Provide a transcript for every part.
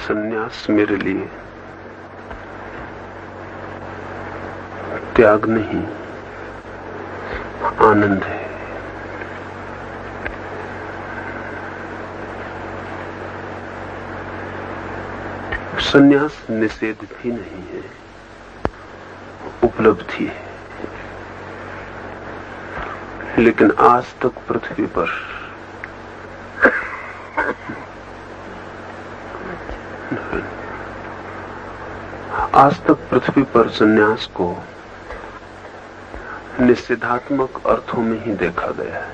संन्यास मेरे लिए त्याग नहीं, आनंद है। संन्यास निषेध भी नहीं है, उपलब्धि है। लेकिन आज तक पृथ्वी पर संन्यास को निषेधात्मक अर्थों में ही देखा गया है,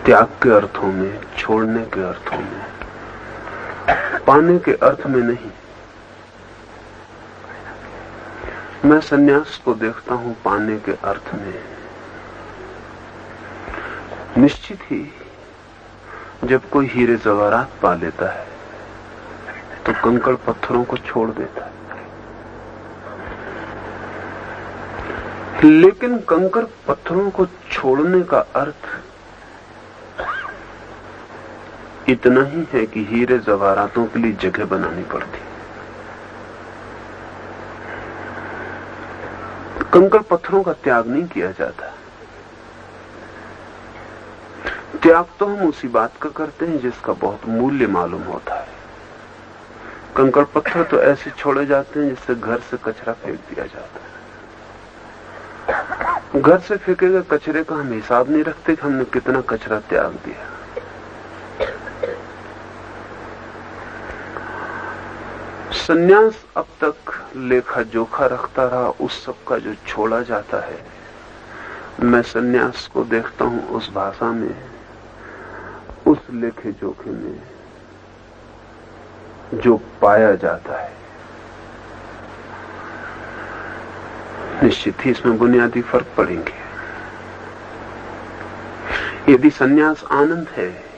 त्याग के अर्थों में, छोड़ने के अर्थों में, पाने के अर्थ में नहीं। मैं संन्यास को देखता हूं पाने के अर्थ में। निश्चित ही जब कोई हीरे जवाहरात पा लेता है तो कंकड़ पत्थरों को छोड़ देता है, लेकिन कंकड़ पत्थरों को छोड़ने का अर्थ इतना ही है कि हीरे जवाहरातों के लिए जगह बनानी पड़ती। कंकड़ पत्थरों का त्याग नहीं किया जाता। त्याग तो हम उसी बात का करते हैं जिसका बहुत मूल्य मालूम होता है। कंकड़ पत्थर तो ऐसे छोड़े जाते हैं जिससे घर से कचरा फेंक दिया जाता है। घर से फेंके गए कचरे का हम हिसाब नहीं रखते कि हमने कितना कचरा त्याग दिया। संन्यास अब तक लेखा जोखा रखता रहा उस सब का जो छोड़ा जाता है। मैं संन्यास को देखता हूं उस भाषा में, उस लेखे जोखे में जो पाया जाता है। निश्चित ही इसमें बुनियादी फर्क पड़ेंगे। यदि संन्यास आनंद है,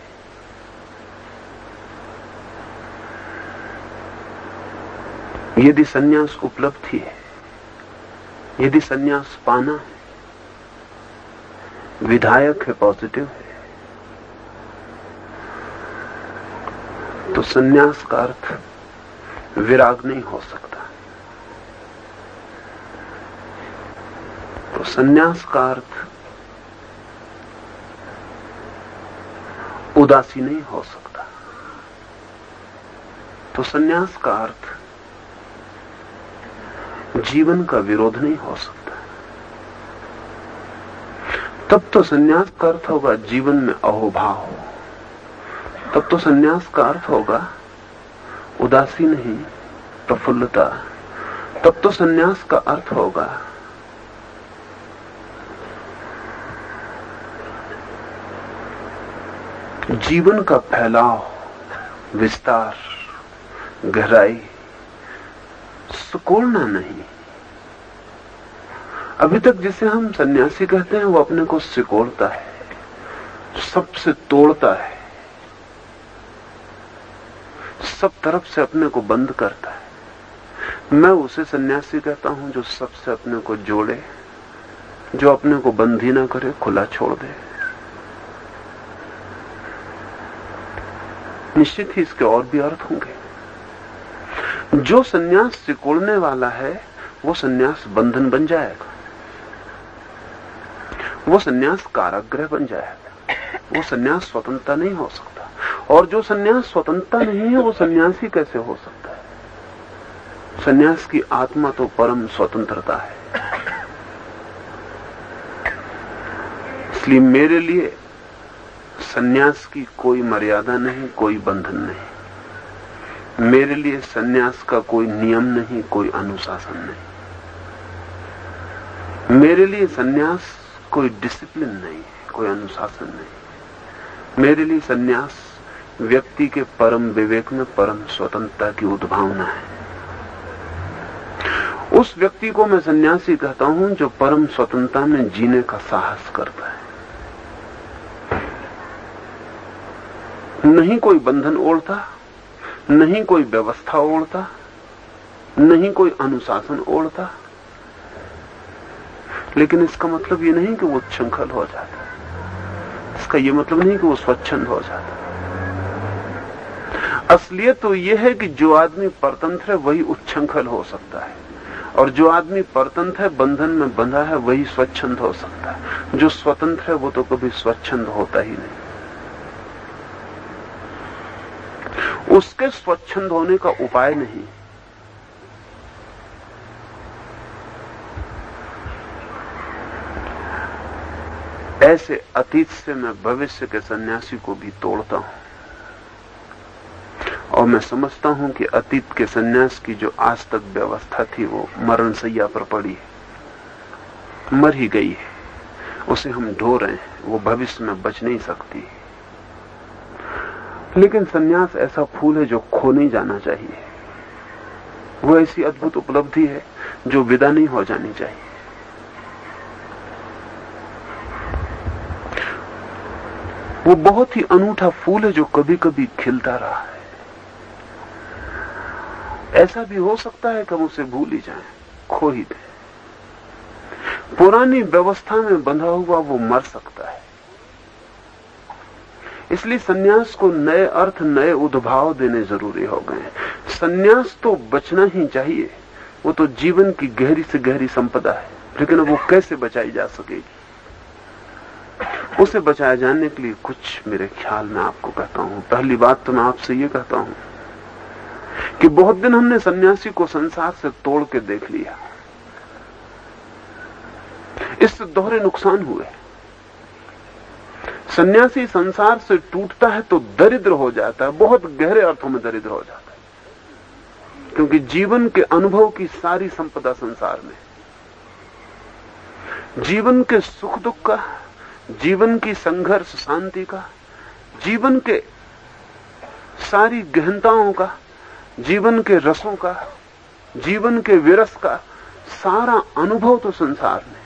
यदि संन्यास उपलब्धि है, यदि संन्यास पाना है, विधायक है, पॉजिटिव है, तो संन्यास का अर्थ विराग नहीं हो सकता। तो संन्यास का अर्थ उदासी नहीं हो सकता। तो संन्यास का अर्थ जीवन का विरोध नहीं हो सकता। तब तो संन्यास का अर्थ होगा जीवन में अहोभाव। तब तो संन्यास का अर्थ होगा उदासी नहीं, प्रफुल्लता। तब तो संन्यास का अर्थ होगा जीवन का फैलाव, विस्तार, गहराई, सिकोड़ना नहीं। अभी तक जिसे हम सन्यासी कहते हैं वो अपने को सिकोड़ता है, सबसे तोड़ता है, सब तरफ से अपने को बंद करता है। मैं उसे सन्यासी कहता हूं जो सबसे अपने को जोड़े, जो अपने को बंधी ना करे, खुला छोड़ दे। निश्चित ही इसके और भी अर्थ होंगे। जो सन्यास सिकोड़ने वाला है वो सन्यास बंधन बन जाएगा, वो सन्यास कारागृह बन जाएगा, वो सन्यास स्वतंत्रता नहीं हो सकता। और जो सन्यास स्वतंत्रता नहीं है वो सन्यासी कैसे हो सकता है? सन्यास की आत्मा तो परम स्वतंत्रता है। इसलिए मेरे लिए सन्यास की कोई मर्यादा नहीं, कोई बंधन नहीं। मेरे लिए सन्यास का कोई नियम नहीं, कोई अनुशासन नहीं। मेरे लिए सन्यास कोई डिसिप्लिन नहीं, कोई अनुशासन नहीं। मेरे लिए सन्यास व्यक्ति के परम विवेक में परम स्वतंत्रता की उद्भावना है। उस व्यक्ति को मैं सन्यासी कहता हूं जो परम स्वतंत्रता में जीने का साहस करता है। नहीं कोई बंधन ओढ़ता, नहीं कोई व्यवस्था ओढ़ता, नहीं कोई अनुशासन ओढ़ता। लेकिन इसका मतलब ये नहीं कि वो उच्छृंखल हो जाता, इसका ये मतलब नहीं कि वो स्वच्छंद हो जाता। असलियत तो यह है कि जो आदमी परतंत्र है वही उच्छृंखल हो सकता है, और जो आदमी परतंत्र है, बंधन में बंधा है, वही स्वच्छंद हो सकता है। जो स्वतंत्र है वो तो कभी स्वच्छंद होता ही नहीं। उसके स्वच्छंद होने का उपाय नहीं। ऐसे अतीत से मैं भविष्य के सन्यासी को भी तोड़ता हूं, और मैं समझता हूं कि अतीत के सन्यास की जो आज तक व्यवस्था थी वो मरणशैया पर पड़ी है, मर ही गई है, उसे हम ढो रहे हैं, वो भविष्य में बच नहीं सकती। लेकिन सन्यास ऐसा फूल है जो खो नहीं जाना चाहिए। वो ऐसी अद्भुत उपलब्धि है जो विदा नहीं हो जानी चाहिए। वो बहुत ही अनूठा फूल है जो कभी कभी खिलता रहा है। ऐसा भी हो सकता है कि हम उसे भूल ही जाएं, खो ही दें। पुरानी व्यवस्था में बंधा हुआ वो मर सकता है। इसलिए सन्यास को नए अर्थ, नए उद्भाव देने जरूरी हो गए। सन्यास तो बचना ही चाहिए, वो तो जीवन की गहरी से गहरी संपदा है, लेकिन वो कैसे बचाई जा सकेगी? उसे बचाए जाने के लिए कुछ मेरे ख्याल में आपको कहता हूं। पहली बात तो मैं आपसे ये कहता हूं कि बहुत दिन हमने सन्यासी को संसार से तोड़ के देख लिया। इससे दोहरे नुकसान हुए। सन्यासी संसार से टूटता है तो दरिद्र हो जाता है, बहुत गहरे अर्थों में दरिद्र हो जाता है, क्योंकि जीवन के अनुभव की सारी संपदा संसार में, जीवन के सुख दुख का, जीवन की संघर्ष शांति का, जीवन के सारी गहनताओं का, जीवन के रसों का, जीवन के विरस का सारा अनुभव तो संसार में।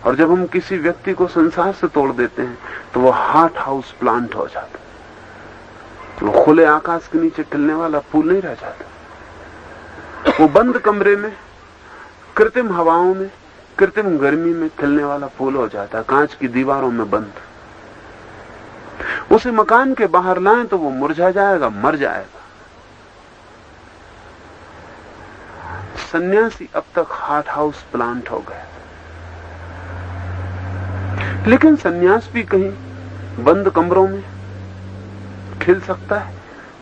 और जब हम किसी व्यक्ति को संसार से तोड़ देते हैं तो वो हॉट हाउस प्लांट हो जाता है। वो खुले आकाश के नीचे खिलने वाला फूल नहीं रह जाता। वो बंद कमरे में, कृत्रिम हवाओं में, कृत्रिम गर्मी में खिलने वाला फूल हो जाता है, कांच की दीवारों में बंद। उसे मकान के बाहर लाएं तो वो मुरझा जाएगा, मर जाएगा। सन्यासी अब तक हॉट हाउस प्लांट हो गया, लेकिन सन्यास भी कहीं बंद कमरों में खिल सकता है।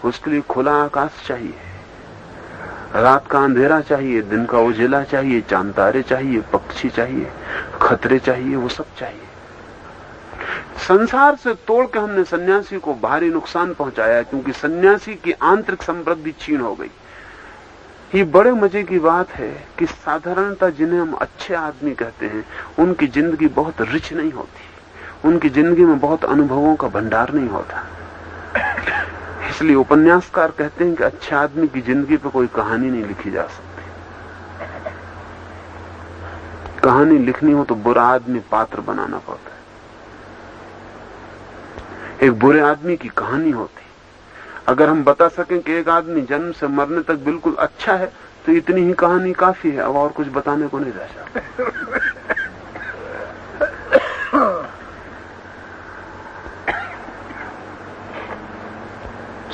उसके लिए खुला आकाश चाहिए, रात का अंधेरा चाहिए, दिन का उजेला चाहिए, चांद तारे चाहिए, पक्षी चाहिए, खतरे चाहिए, वो सब चाहिए। संसार से तोड़ के हमने सन्यासी को भारी नुकसान पहुंचाया, क्योंकि सन्यासी की आंतरिक समृद्धि छीन हो गई। ये बड़े मजे की बात है कि साधारणतः जिन्हें हम अच्छे आदमी कहते हैं, उनकी जिंदगी बहुत रिच नहीं होती, उनकी जिंदगी में बहुत अनुभवों का भंडार नहीं होता। इसलिए उपन्यासकार कहते हैं कि अच्छे आदमी की जिंदगी पर कोई कहानी नहीं लिखी जा सकती। कहानी लिखनी हो तो बुरा आदमी पात्र बनाना पड़ता है। एक बुरे आदमी की कहानी होती। अगर हम बता सकें कि एक आदमी जन्म से मरने तक बिल्कुल अच्छा है, तो इतनी ही कहानी काफी है, अब और कुछ बताने को नहीं रह जाता।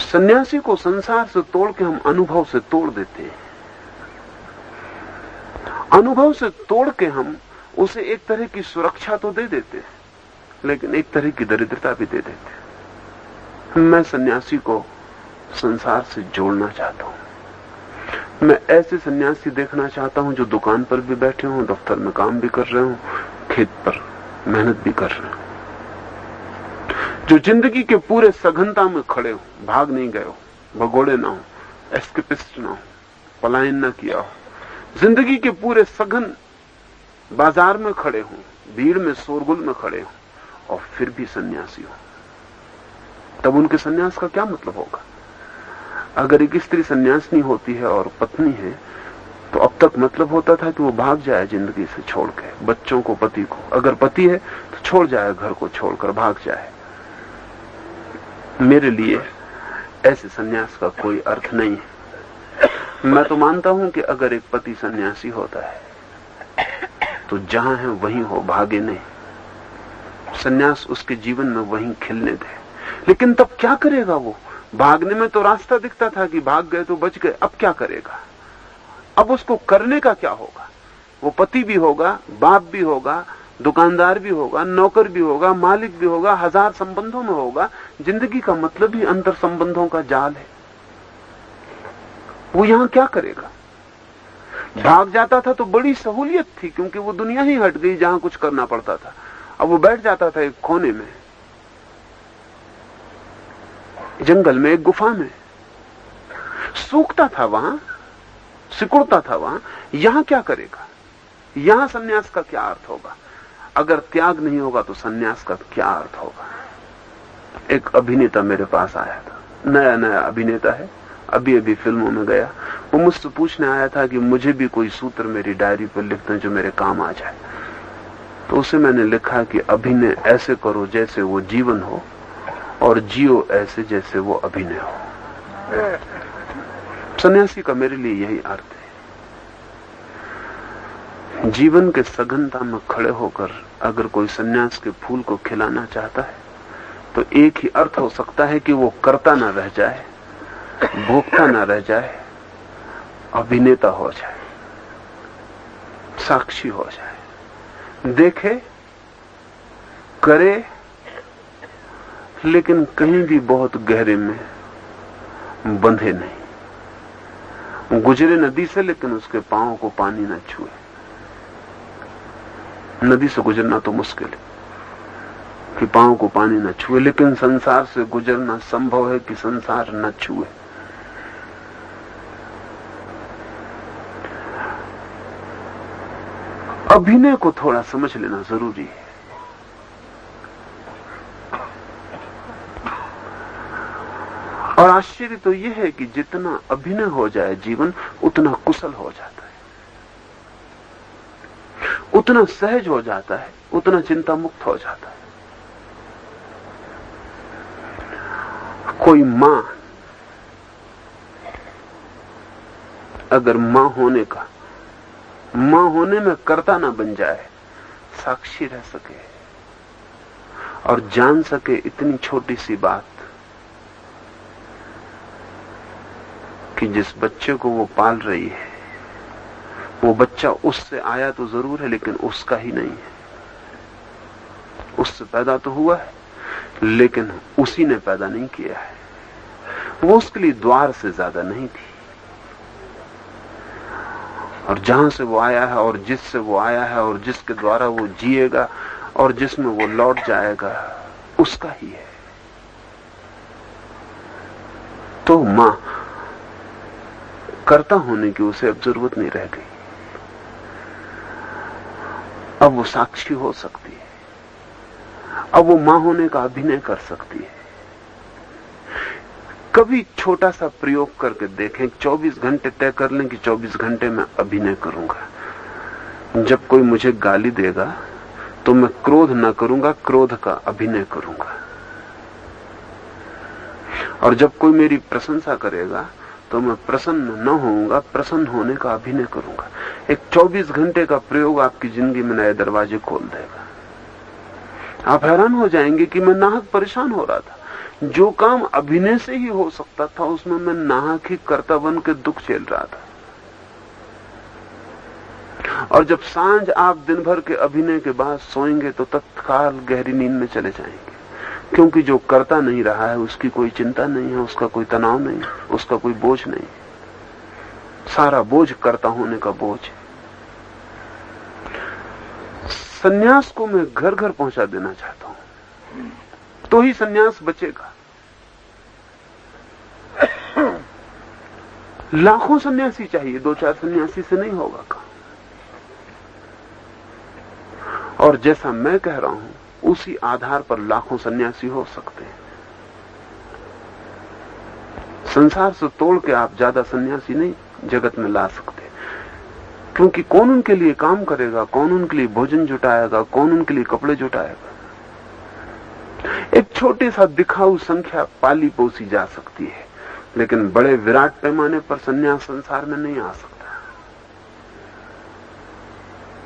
सन्यासी को संसार से तोड़ के हम अनुभव से तोड़ देते हैं। अनुभव से तोड़ के हम उसे एक तरह की सुरक्षा तो दे देते हैं, लेकिन एक तरह की दरिद्रता भी दे देते हैं। मैं सन्यासी को संसार से जोड़ना चाहता हूं। मैं ऐसे सन्यासी देखना चाहता हूं जो दुकान पर भी बैठे हों, दफ्तर में काम भी कर रहे हों, खेत पर मेहनत भी कर रहे हों, जो जिंदगी के पूरे सघनता में खड़े हो, भाग नहीं गए हो, भगोड़े ना हो, एस्केपिस्ट ना हो, पलायन ना किया हो, जिंदगी के पूरे सघन बाजार में खड़े हो, भीड़ में, शोरगुल में खड़े हो, और फिर भी सन्यासी हो। तब उनके सन्यास का क्या मतलब होगा? अगर एक स्त्री सन्यासिनी होती है और पत्नी है, तो अब तक मतलब होता था कि वो भाग जाए जिंदगी से छोड़ के, बच्चों को, पति को। अगर पति है तो छोड़ जाए, घर को छोड़कर भाग जाए। मेरे लिए ऐसे सन्यास का कोई अर्थ नहीं है। मैं तो मानता हूं कि अगर एक पति सन्यासी होता है तो जहां है वहीं हो, भागे नहीं। सन्यास उसके जीवन में वहीं खिलने दे। लेकिन तब क्या करेगा वो? भागने में तो रास्ता दिखता था कि भाग गए तो बच गए, अब क्या करेगा? अब उसको करने का क्या होगा? वो पति भी होगा, बाप भी होगा, दुकानदार भी होगा, नौकर भी होगा, मालिक भी होगा, हजार संबंधों में होगा। जिंदगी का मतलब ही अंतर संबंधों का जाल है। वो यहां क्या करेगा? भाग जाता था तो बड़ी सहूलियत थी, क्योंकि वो दुनिया ही हट गई जहां कुछ करना पड़ता था। अब वो बैठ जाता था एक कोने में, जंगल में, एक गुफा में, सूखता था वहां, सिकुड़ता था वहां। यहां क्या करेगा? यहां सन्यास का क्या अर्थ होगा? अगर त्याग नहीं होगा तो सन्यास का क्या अर्थ होगा? एक अभिनेता मेरे पास आया था, नया नया अभिनेता है, अभी अभी फिल्मों में गया। वो मुझसे पूछने आया था कि मुझे भी कोई सूत्र मेरी डायरी पर लिख दें जो मेरे काम आ जाए। तो उसे मैंने लिखा कि अभिनय ऐसे करो जैसे वो जीवन हो, और जियो ऐसे जैसे वो अभिनय हो। सन्यासी का मेरे लिए यही अर्थ है। जीवन के सघनता में खड़े होकर अगर कोई सन्यास के फूल को खिलाना चाहता है तो एक ही अर्थ हो सकता है कि वो करता ना रह जाए, भोगता ना रह जाए, अभिनेता हो जाए, साक्षी हो जाए, देखे, करे, लेकिन कहीं भी बहुत गहरे में बंधे नहीं। गुजरे नदी से लेकिन उसके पांव को पानी न छुए। नदी से गुजरना तो मुश्किल है कि पांव को पानी न छुए, लेकिन संसार से गुजरना संभव है कि संसार न छुए। अभिनय को थोड़ा समझ लेना जरूरी है। और आश्चर्य तो यह है कि जितना अभिनय हो जाए जीवन, उतना कुशल हो जाता है, उतना सहज हो जाता है, उतना चिंता मुक्त हो जाता है। कोई मां अगर मां होने में कर्ता ना बन जाए, साक्षी रह सके और जान सके इतनी छोटी सी बात कि जिस बच्चे को वो पाल रही है, वो बच्चा उससे आया तो जरूर है लेकिन उसका ही नहीं है। उससे पैदा तो हुआ है लेकिन उसी ने पैदा नहीं किया है। वो उसके लिए द्वार से ज्यादा नहीं थी। और जहां से वो आया है और जिससे वो आया है और जिसके द्वारा वो जिएगा और जिसमें वो लौट जाएगा, उसका ही है। तो मां कर्ता होने की उसे अब जरूरत नहीं रह गई। अब वो साक्षी हो सकती है। अब वो मां होने का अभिनय कर सकती है। कभी छोटा सा प्रयोग करके देखें, 24 घंटे तय कर लें कि 24 घंटे में अभिनय करूंगा। जब कोई मुझे गाली देगा तो मैं क्रोध न करूंगा, क्रोध का अभिनय करूंगा। और जब कोई मेरी प्रशंसा करेगा तो मैं प्रसन्न न होऊंगा, प्रसन्न होने का अभिनय करूंगा। एक 24 घंटे का प्रयोग आपकी जिंदगी में नए दरवाजे खोल देगा। आप हैरान हो जाएंगे कि मैं नाहक परेशान हो रहा था। जो काम अभिनय से ही हो सकता था उसमें मैं नाहक ही कर्ता बन के दुख झेल रहा था। और जब सांझ आप दिन भर के अभिनय के बाद सोएंगे तो तत्काल गहरी नींद में चले जाएंगे, क्योंकि जो करता नहीं रहा है उसकी कोई चिंता नहीं है, उसका कोई तनाव नहीं, उसका कोई बोझ नहीं। सारा बोझ कर्ता होने का बोझ है। सन्यास को मैं घर घर पहुंचा देना चाहता हूं, तो ही सन्यास बचेगा। लाखों सन्यासी चाहिए, 2-4 सन्यासी से नहीं होगा काम। और जैसा मैं कह रहा हूं उसी आधार पर लाखों सन्यासी हो सकते हैं। संसार से तोड़ के आप ज्यादा सन्यासी नहीं जगत में ला सकते, क्योंकि कौन उनके लिए काम करेगा, कौन उनके लिए भोजन जुटाएगा, कौन उनके लिए कपड़े जुटाएगा। एक छोटी सा दिखाऊ संख्या पाली पोसी जा सकती है, लेकिन बड़े विराट पैमाने पर सन्यास संसार में नहीं आ सकता।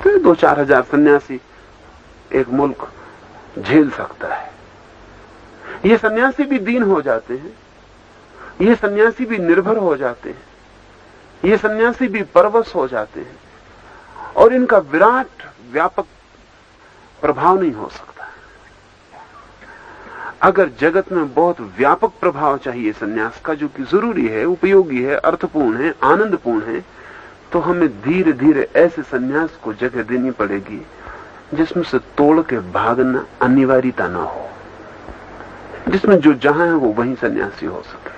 तो 2-4 हजार सन्यासी एक मुल्क झेल सकता है। ये सन्यासी भी दीन हो जाते हैं ये सन्यासी भी निर्भर हो जाते हैं, ये सन्यासी भी परवश हो जाते हैं, और इनका विराट व्यापक प्रभाव नहीं हो सकता। अगर जगत में बहुत व्यापक प्रभाव चाहिए सन्यास का, जो कि जरूरी है, उपयोगी है, अर्थपूर्ण है, आनंदपूर्ण है, तो हमें धीरे धीरे ऐसे सन्यास को जगह देनी पड़ेगी जिसमें से तोड़ के भागना अनिवार्यता ना हो, जिसमें जो जहां है वो वहीं सन्यासी हो सके,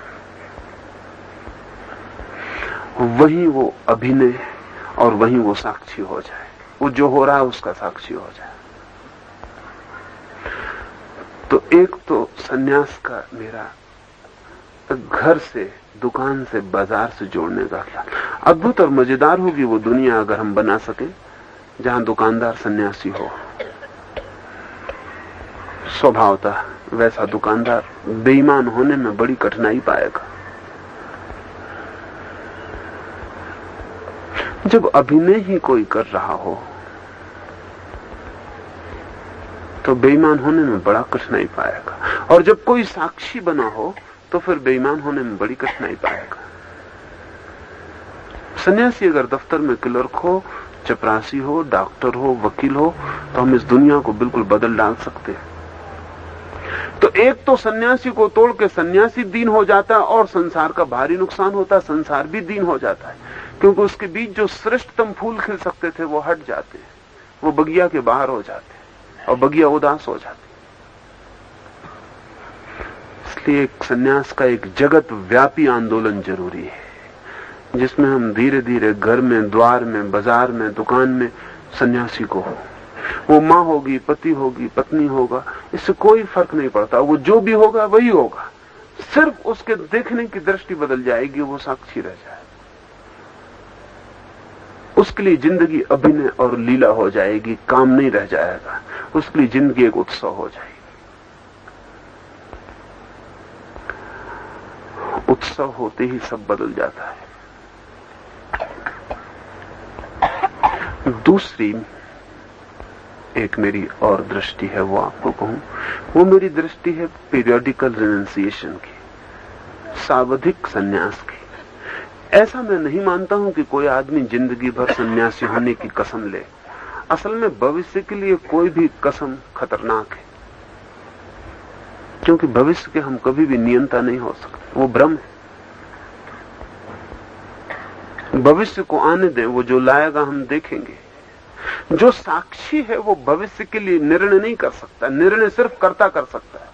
वहीं वो अभिनय और वहीं वो साक्षी हो जाए, वो जो हो रहा है उसका साक्षी हो जाए। तो एक तो सन्यास का मेरा घर से, दुकान से, बाजार से जोड़ने का ख्याल। अद्भुत और मजेदार होगी वो दुनिया अगर हम बना सके जहां दुकानदार सन्यासी हो। स्वभावतः वैसा दुकानदार बेईमान होने में बड़ी कठिनाई पाएगा। जब अभिनय ही कोई कर रहा हो तो बेईमान होने में बड़ा कठिनाई पाएगा, और जब कोई साक्षी बना हो तो फिर बेईमान होने में बड़ी कठिनाई पाएगा। सन्यासी अगर दफ्तर में क्लर्क हो, चपरासी हो, डॉक्टर हो, वकील हो, तो हम इस दुनिया को बिल्कुल बदल डाल सकते हैं। तो एक तो सन्यासी को तोड़ के सन्यासी दीन हो जाता है और संसार का भारी नुकसान होता है, संसार भी दीन हो जाता है, क्योंकि उसके बीच जो श्रेष्ठतम फूल खिल सकते थे वो हट जाते हैं, वो बगिया के बाहर हो जाते हैं और बगिया उदास हो जाती। इसलिए एक सन्यास का एक जगत व्यापी आंदोलन जरूरी है, जिसमें हम धीरे धीरे घर में, द्वार में, बाजार में, दुकान में सन्यासी को हो। वो माँ होगी, पति होगी, पत्नी होगा, इससे कोई फर्क नहीं पड़ता, वो जो भी होगा वही होगा, सिर्फ उसके देखने की दृष्टि बदल जाएगी, वो साक्षी रह जाए। उसके लिए जिंदगी अभिनय और लीला हो जाएगी, काम नहीं रह जाएगा, उसके लिए जिंदगी एक उत्सव हो जाएगी। उत्सव होते ही सब बदल जाता है। दूसरी एक मेरी और दृष्टि है, वो आपको कहूं, वो मेरी दृष्टि है पीरियोडिकल रिनंसिएशन की, सावधिक सन्यास की। ऐसा मैं नहीं मानता हूं कि कोई आदमी जिंदगी भर सन्यासी होने की कसम ले। असल में भविष्य के लिए कोई भी कसम खतरनाक है, क्योंकि भविष्य के हम कभी भी नियंता नहीं हो सकते, वो भ्रम है। भविष्य को आने दें, वो जो लाएगा हम देखेंगे। जो साक्षी है वो भविष्य के लिए निर्णय नहीं कर सकता, निर्णय सिर्फ कर्ता कर सकता है।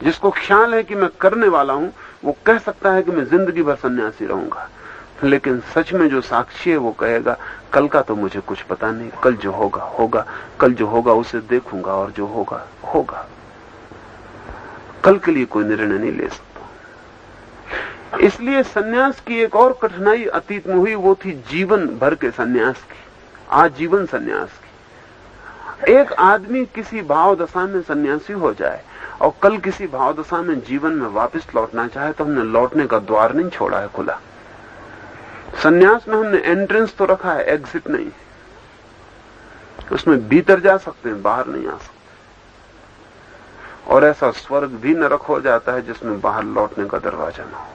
जिसको ख्याल है कि मैं करने वाला हूं, वो कह सकता है कि मैं जिंदगी भर सन्यासी रहूंगा, लेकिन सच में जो साक्षी है वो कहेगा कल का तो मुझे कुछ पता नहीं, कल जो होगा होगा, कल जो होगा उसे देखूंगा और जो होगा होगा। कल के लिए कोई निर्णय नहीं ले सकता। इसलिए सन्यास की एक और कठिनाई अतीत में हुई, वो थी जीवन भर के सन्यास की, आजीवन सन्यास की। एक आदमी किसी भाव दशा में सन्यासी हो जाए और कल किसी भाव दशा में जीवन में वापस लौटना चाहे तो हमने लौटने का द्वार नहीं छोड़ा है खुला। सन्यास में हमने एंट्रेंस तो रखा है, एग्जिट नहीं। उसमें भीतर जा सकते हैं, बाहर नहीं आ सकते। और ऐसा स्वर्ग भी नरक हो जाता है जिसमें बाहर लौटने का दरवाजा ना हो।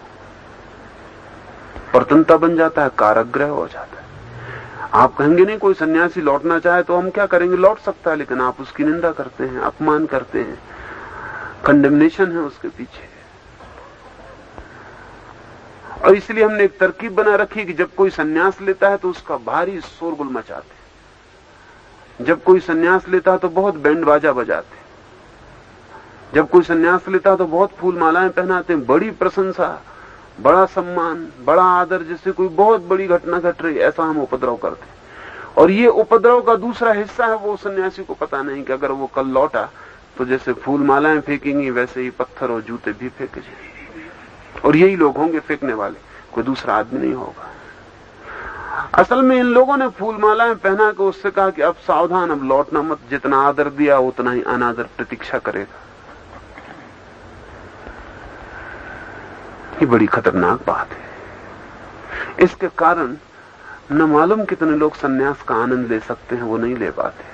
प्रतंता बन जाता है, कारागृह हो जाता है। आप कहेंगे नहीं कोई सन्यासी लौटना चाहे तो हम क्या करेंगे, लौट सकता है, लेकिन आप उसकी निंदा करते हैं, अपमान करते हैं, कंडेमनेशन है उसके पीछे। और इसलिए हमने एक तरकीब बना रखी कि जब कोई सन्यास लेता है तो उसका भारी शोरगुल मचाते हैं। जब कोई सन्यास लेता है तो बहुत बैंड बाजा बजाते हैं। जब कोई सन्यास लेता है तो बहुत फूल मालाएं पहनाते हैं, बड़ी प्रशंसा, बड़ा सम्मान, बड़ा आदर, जैसे कोई बहुत बड़ी घटना घट रही, ऐसा हम उपद्रव करते हैं। और ये उपद्रव का दूसरा हिस्सा है, वो सन्यासी को पता नहीं कि अगर वो कल लौटा तो जैसे फूल मालाएं फेंकेंगी वैसे ही पत्थर और जूते भी फेंके जाएंगे, और यही लोग होंगे फेंकने वाले, कोई दूसरा आदमी नहीं होगा। असल में इन लोगों ने फूल मालाएं पहना के उससे कहा कि अब सावधान, अब लौटना मत, जितना आदर दिया उतना ही अनादर प्रतीक्षा करेगा। ये बड़ी खतरनाक बात है। इसके कारण न मालूम कितने लोग सन्यास का आनंद ले सकते हैं, वो नहीं ले पाते।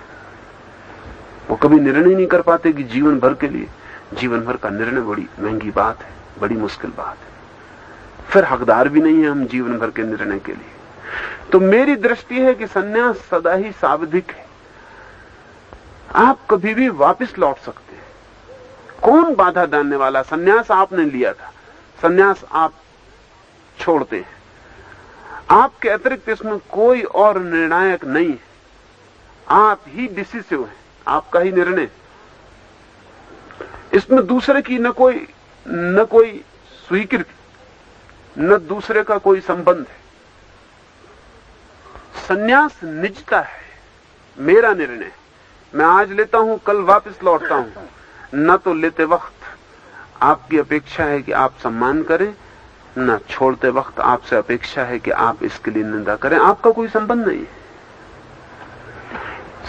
वो कभी निर्णय नहीं कर पाते कि जीवन भर के लिए, जीवन भर का निर्णय बड़ी महंगी बात है, बड़ी मुश्किल बात है। फिर हकदार भी नहीं है हम जीवन भर के निर्णय के लिए। तो मेरी दृष्टि है कि सन्यास सदा ही सावधिक है। आप कभी भी वापस लौट सकते हैं। कौन बाधा डालने वाला? सन्यास आपने लिया था, सन्यास आप छोड़ते हैं। आपके अतिरिक्त इसमें कोई और निर्णायक नहीं है। आप ही डिसिसिव हैं, आपका ही निर्णय। इसमें दूसरे की न कोई स्वीकृति, न दूसरे का कोई संबंध है। सन्यास निजता है, मेरा निर्णय। मैं आज लेता हूं, कल वापस लौटता हूं। न तो लेते वक्त आपकी अपेक्षा है कि आप सम्मान करें, न छोड़ते वक्त आपसे अपेक्षा है कि आप इसके लिए निंदा करें। आपका कोई संबंध नहीं है।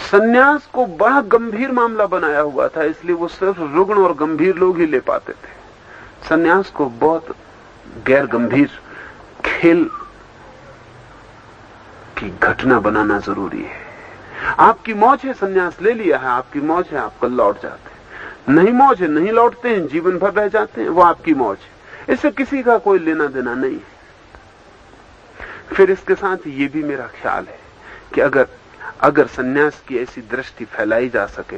सन्यास को बड़ा गंभीर मामला बनाया हुआ था, इसलिए वो सिर्फ रुग्ण और गंभीर लोग ही ले पाते थे। सन्यास को बहुत गैर गंभीर खेल की घटना बनाना जरूरी है। आपकी मौज है, सन्यास ले लिया है, आपकी मौज है, आप कल लौट जाते हैं। नहीं मौज है, नहीं लौटते हैं, जीवन भर रह जाते हैं, वो आपकी मौज है। इससे किसी का कोई लेना देना नहीं है। फिर इसके साथ ये भी मेरा ख्याल है कि अगर सन्यास की ऐसी दृष्टि फैलाई जा सके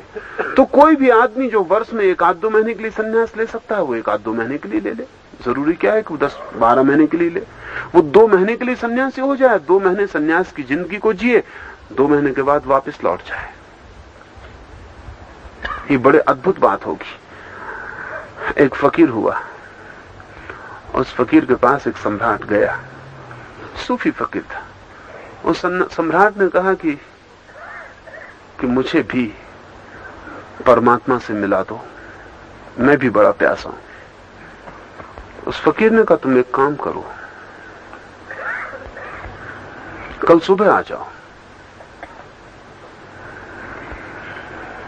तो कोई भी आदमी जो वर्ष में 1-2 महीने के लिए सन्यास ले सकता है, वो 1-2 महीने के लिए ले ले। जरूरी क्या है कि वो 10-12 महीने के लिए ले। वो 2 महीने के लिए सन्यासी हो जाए, 2 महीने सन्यास की जिंदगी को जिए, 2 महीने के बाद वापस लौट जाए। ये बड़े अद्भुत बात होगी। एक फकीर हुआ, उस फकीर के पास एक सम्राट गया, सूफी फकीर था। उस सम्राट ने कहा कि मुझे भी परमात्मा से मिला दो, मैं भी बड़ा प्यासा हूं। उस फकीर ने कहा तुम एक काम करो, कल सुबह आ जाओ।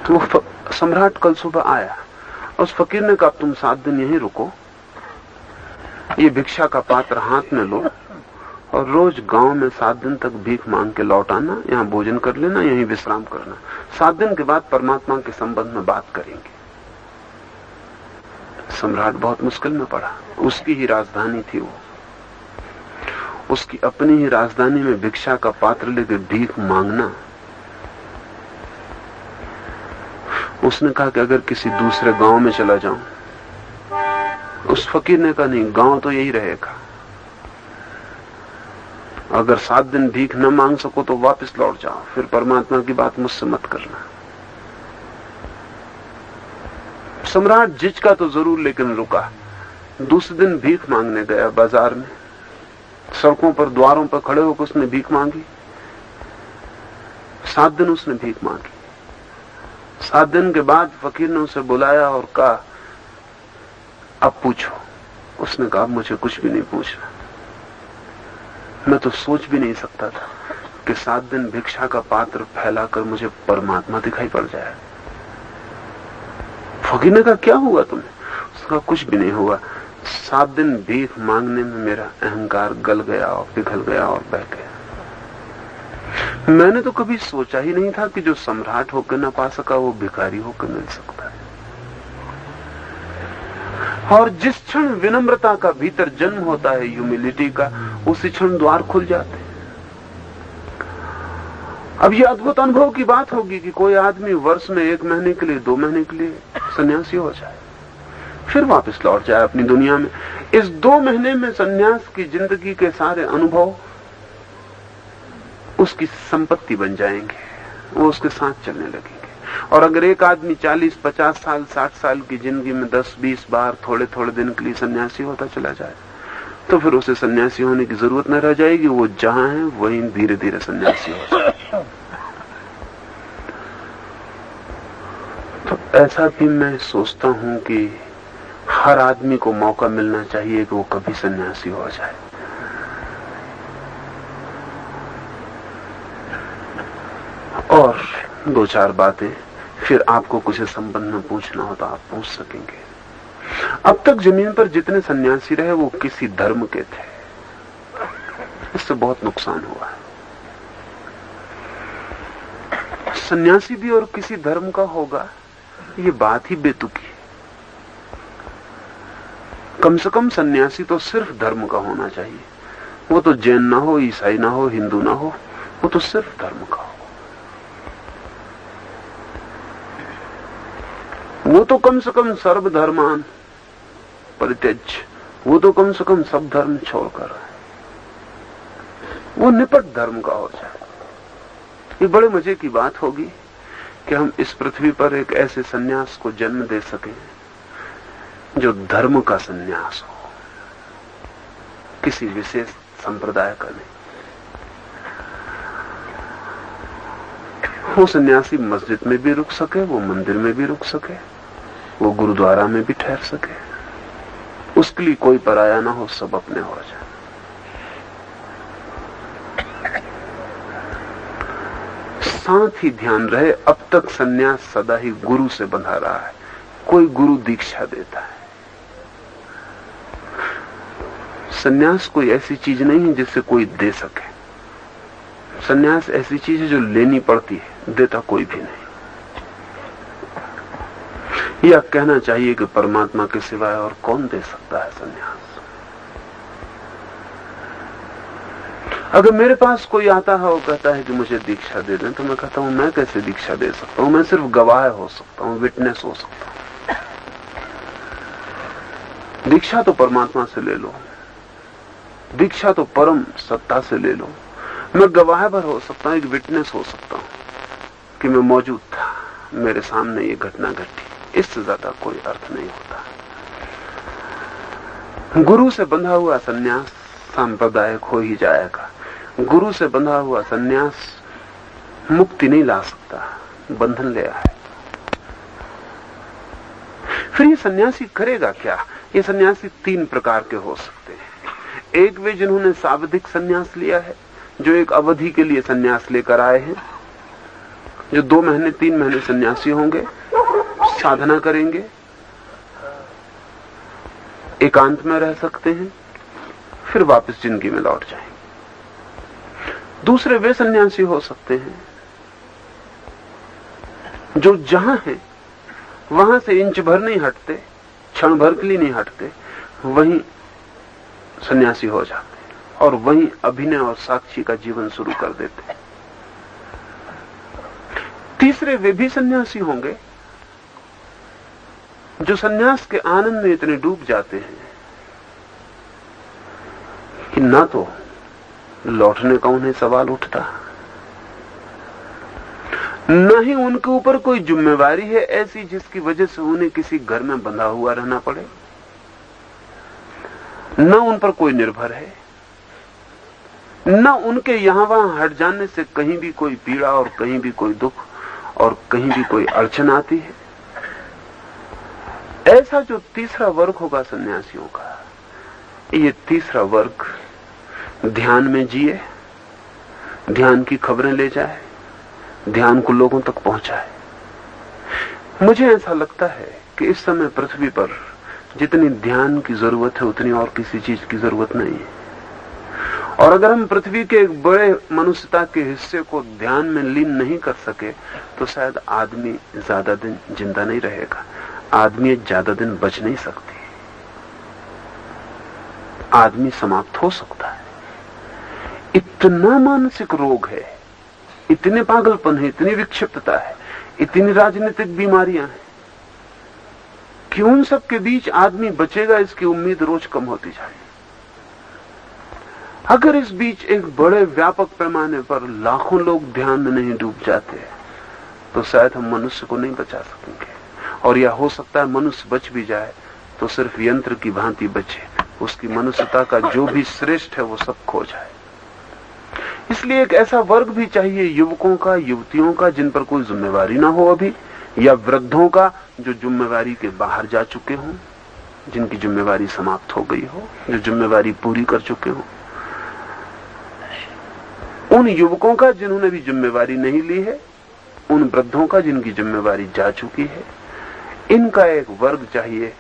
तो सम्राट कल सुबह आया। उस फकीर ने कहा तुम 7 दिन यहीं रुको, ये भिक्षा का पात्र हाथ में लो और रोज गांव में 7 दिन तक भीख मांग के लौट आना, यहां भोजन कर लेना, यहीं विश्राम करना। 7 दिन के बाद परमात्मा के संबंध में बात करेंगे। सम्राट बहुत मुश्किल में पड़ा। उसकी ही राजधानी थी वो, उसकी अपनी ही राजधानी में भिक्षा का पात्र लेकर भीख मांगना। उसने कहा कि अगर किसी दूसरे गांव में चला जाऊं। उस फकीर ने कहा नहीं, गांव तो यही रहेगा। अगर 7 दिन भीख न मांग सको तो वापस लौट जाओ, फिर परमात्मा की बात मुझसे मत करना। सम्राट झिझका तो जरूर, लेकिन रुका। दूसरे दिन भीख मांगने गया बाजार में, सड़कों पर द्वारों पर खड़े होकर उसने भीख मांगी। 7 दिन उसने भीख मांगी। 7 दिन के बाद फकीर ने उसे बुलाया और कहा अब पूछो। उसने कहा मुझे कुछ भी नहीं पूछना। मैं तो सोच भी नहीं सकता था कि 7 दिन भिक्षा का पात्र फैलाकर मुझे परमात्मा दिखाई पड़ जाए। फकीर ने कहा क्या हुआ तुम्हें? उसने कहा कुछ भी नहीं हुआ। 7 दिन भीख मांगने में मेरा अहंकार गल गया और पिघल गया और बह गया। मैंने तो कभी सोचा ही नहीं था कि जो सम्राट होकर न पा सका वो भिखारी होकर मिल सकता है। और जिस क्षण विनम्रता का भीतर जन्म होता है, ह्यूमिलिटी का, उसी क्षण द्वार खुल जाते हैं। अब ये अद्भुत अनुभव की बात होगी कि कोई आदमी वर्ष में 1 महीने के लिए, 2 महीने के लिए सन्यासी हो जाए, फिर वापस लौट जाए अपनी दुनिया में। इस 2 महीने में सन्यास की जिंदगी के सारे अनुभव उसकी संपत्ति बन जाएंगे, वो उसके साथ चलने लगेंगे। और अगर एक आदमी 40, 50 साल, 60 साल की जिंदगी में 10-20 बार थोड़े थोड़े दिन के लिए सन्यासी होता चला जाए, तो फिर उसे सन्यासी होने की जरूरत न रह जाएगी। वो जहां है वहीं धीरे धीरे सन्यासी हो जाए। तो ऐसा भी मैं सोचता हूं कि हर आदमी को मौका मिलना चाहिए कि वो कभी सन्यासी हो जाए। और 2-4 बातें फिर आपको कुछ संबंध में पूछना हो तो आप पूछ सकेंगे। अब तक जमीन पर जितने सन्यासी रहे वो किसी धर्म के थे, इससे बहुत नुकसान हुआ है। सन्यासी भी और किसी धर्म का होगा, ये बात ही बेतुकी है। कम से कम सन्यासी तो सिर्फ धर्म का होना चाहिए। वो तो जैन ना हो, ईसाई ना हो, हिंदू ना हो, वो तो सिर्फ धर्म का हो। वो तो कम से कम सर्वधर्मान परित्यज्य, वो तो कम से कम सब धर्म छोड़कर वो निपट धर्म का हो जाए। ये बड़े मजे की बात होगी कि हम इस पृथ्वी पर एक ऐसे सन्यास को जन्म दे सकें जो धर्म का सन्यास हो, किसी विशेष संप्रदाय का नहीं। वो सन्यासी मस्जिद में भी रुक सके, वो मंदिर में भी रुक सके, वो गुरुद्वारा में भी ठहर सके, उसके लिए कोई पराया ना हो, सब अपने हो जाए। साथ ही ध्यान रहे, अब तक सन्यास सदा ही गुरु से बंधा रहा है। कोई गुरु दीक्षा देता है। सन्यास कोई ऐसी चीज नहीं है जिसे कोई दे सके। सन्यास ऐसी चीज है जो लेनी पड़ती है, देता कोई भी नहीं। या कहना चाहिए कि परमात्मा के सिवाय और कौन दे सकता है सन्यास। अगर मेरे पास कोई आता है और कहता है कि मुझे दीक्षा दे दें, तो मैं कहता हूं मैं कैसे दीक्षा दे सकता हूं? मैं सिर्फ गवाह हो सकता हूं, विटनेस हो सकता हूं। दीक्षा तो परमात्मा से ले लो, दीक्षा तो परम सत्ता से ले लो। मैं गवाह भर हो सकता हूं, एक विटनेस हो सकता हूं कि मैं मौजूद था, मेरे सामने ये घटना घटी। इससे ज्यादा कोई अर्थ नहीं होता। गुरु से बंधा हुआ सन्यास सांप्रदायिक हो ही जाएगा। गुरु से बंधा हुआ सन्यास मुक्ति नहीं ला सकता, बंधन ले आए। फिर ये सन्यासी करेगा क्या? ये सन्यासी 3 प्रकार के हो सकते हैं। एक वे जिन्होंने सावधिक सन्यास लिया है, जो एक अवधि के लिए सन्यास लेकर आए हैं, जो 2 महीने 3 महीने सन्यासी होंगे, साधना करेंगे, एकांत में रह सकते हैं, फिर वापस जिंदगी में लौट जाएंगे। दूसरे वे सन्यासी हो सकते हैं जो जहां हैं वहां से इंच भर नहीं हटते, क्षण भर के लिए नहीं हटते, वहीं सन्यासी हो जाते और वहीं अभिनय और साक्षी का जीवन शुरू कर देते। तीसरे वे भी सन्यासी होंगे जो सन्यास के आनंद में इतने डूब जाते हैं कि ना तो लौटने का उन्हें सवाल उठता, न ही उनके ऊपर कोई जिम्मेवारी है ऐसी जिसकी वजह से उन्हें किसी घर में बंधा हुआ रहना पड़े, न उन पर कोई निर्भर है, न उनके यहां वहां हट जाने से कहीं भी कोई पीड़ा और कहीं भी कोई दुख और कहीं भी कोई अड़चन आती है। ऐसा जो तीसरा वर्ग होगा सन्यासियों का, ये तीसरा वर्ग ध्यान में जिए, ध्यान की खबरें ले जाए, ध्यान को लोगों तक पहुंचाए। मुझे ऐसा लगता है कि इस समय पृथ्वी पर जितनी ध्यान की जरूरत है उतनी और किसी चीज की जरूरत नहीं है। और अगर हम पृथ्वी के एक बड़े मनुष्यता के हिस्से को ध्यान में लीन नहीं कर सके तो शायद आदमी ज्यादा दिन जिंदा नहीं रहेगा, आदमी ज्यादा दिन बच नहीं सकती, आदमी समाप्त हो सकता है। इतना मानसिक रोग है, इतने पागलपन है, इतनी विक्षिप्तता है, इतनी राजनीतिक बीमारियां हैं कि उन सब के बीच आदमी बचेगा इसकी उम्मीद रोज कम होती जाए। अगर इस बीच एक बड़े व्यापक पैमाने पर लाखों लोग ध्यान में नहीं डूब जाते तो शायद हम मनुष्य को नहीं बचा सकेंगे। और यह हो सकता है मनुष्य बच भी जाए तो सिर्फ यंत्र की भांति बचे, उसकी मनुष्यता का जो भी श्रेष्ठ है वो सब खो जाए। इसलिए एक ऐसा वर्ग भी चाहिए, युवकों का, युवतियों का, जिन पर कोई जिम्मेवारी ना हो अभी, या वृद्धों का जो जिम्मेवारी के बाहर जा चुके हों, जिनकी जिम्मेवारी समाप्त हो गई हो, जो जिम्मेवारी पूरी कर चुके हों। उन युवकों का जिन्होंने भी जिम्मेवारी नहीं ली है, उन वृद्धों का जिनकी जिम्मेवारी जा चुकी है। इनका एक वर्ग चाहिए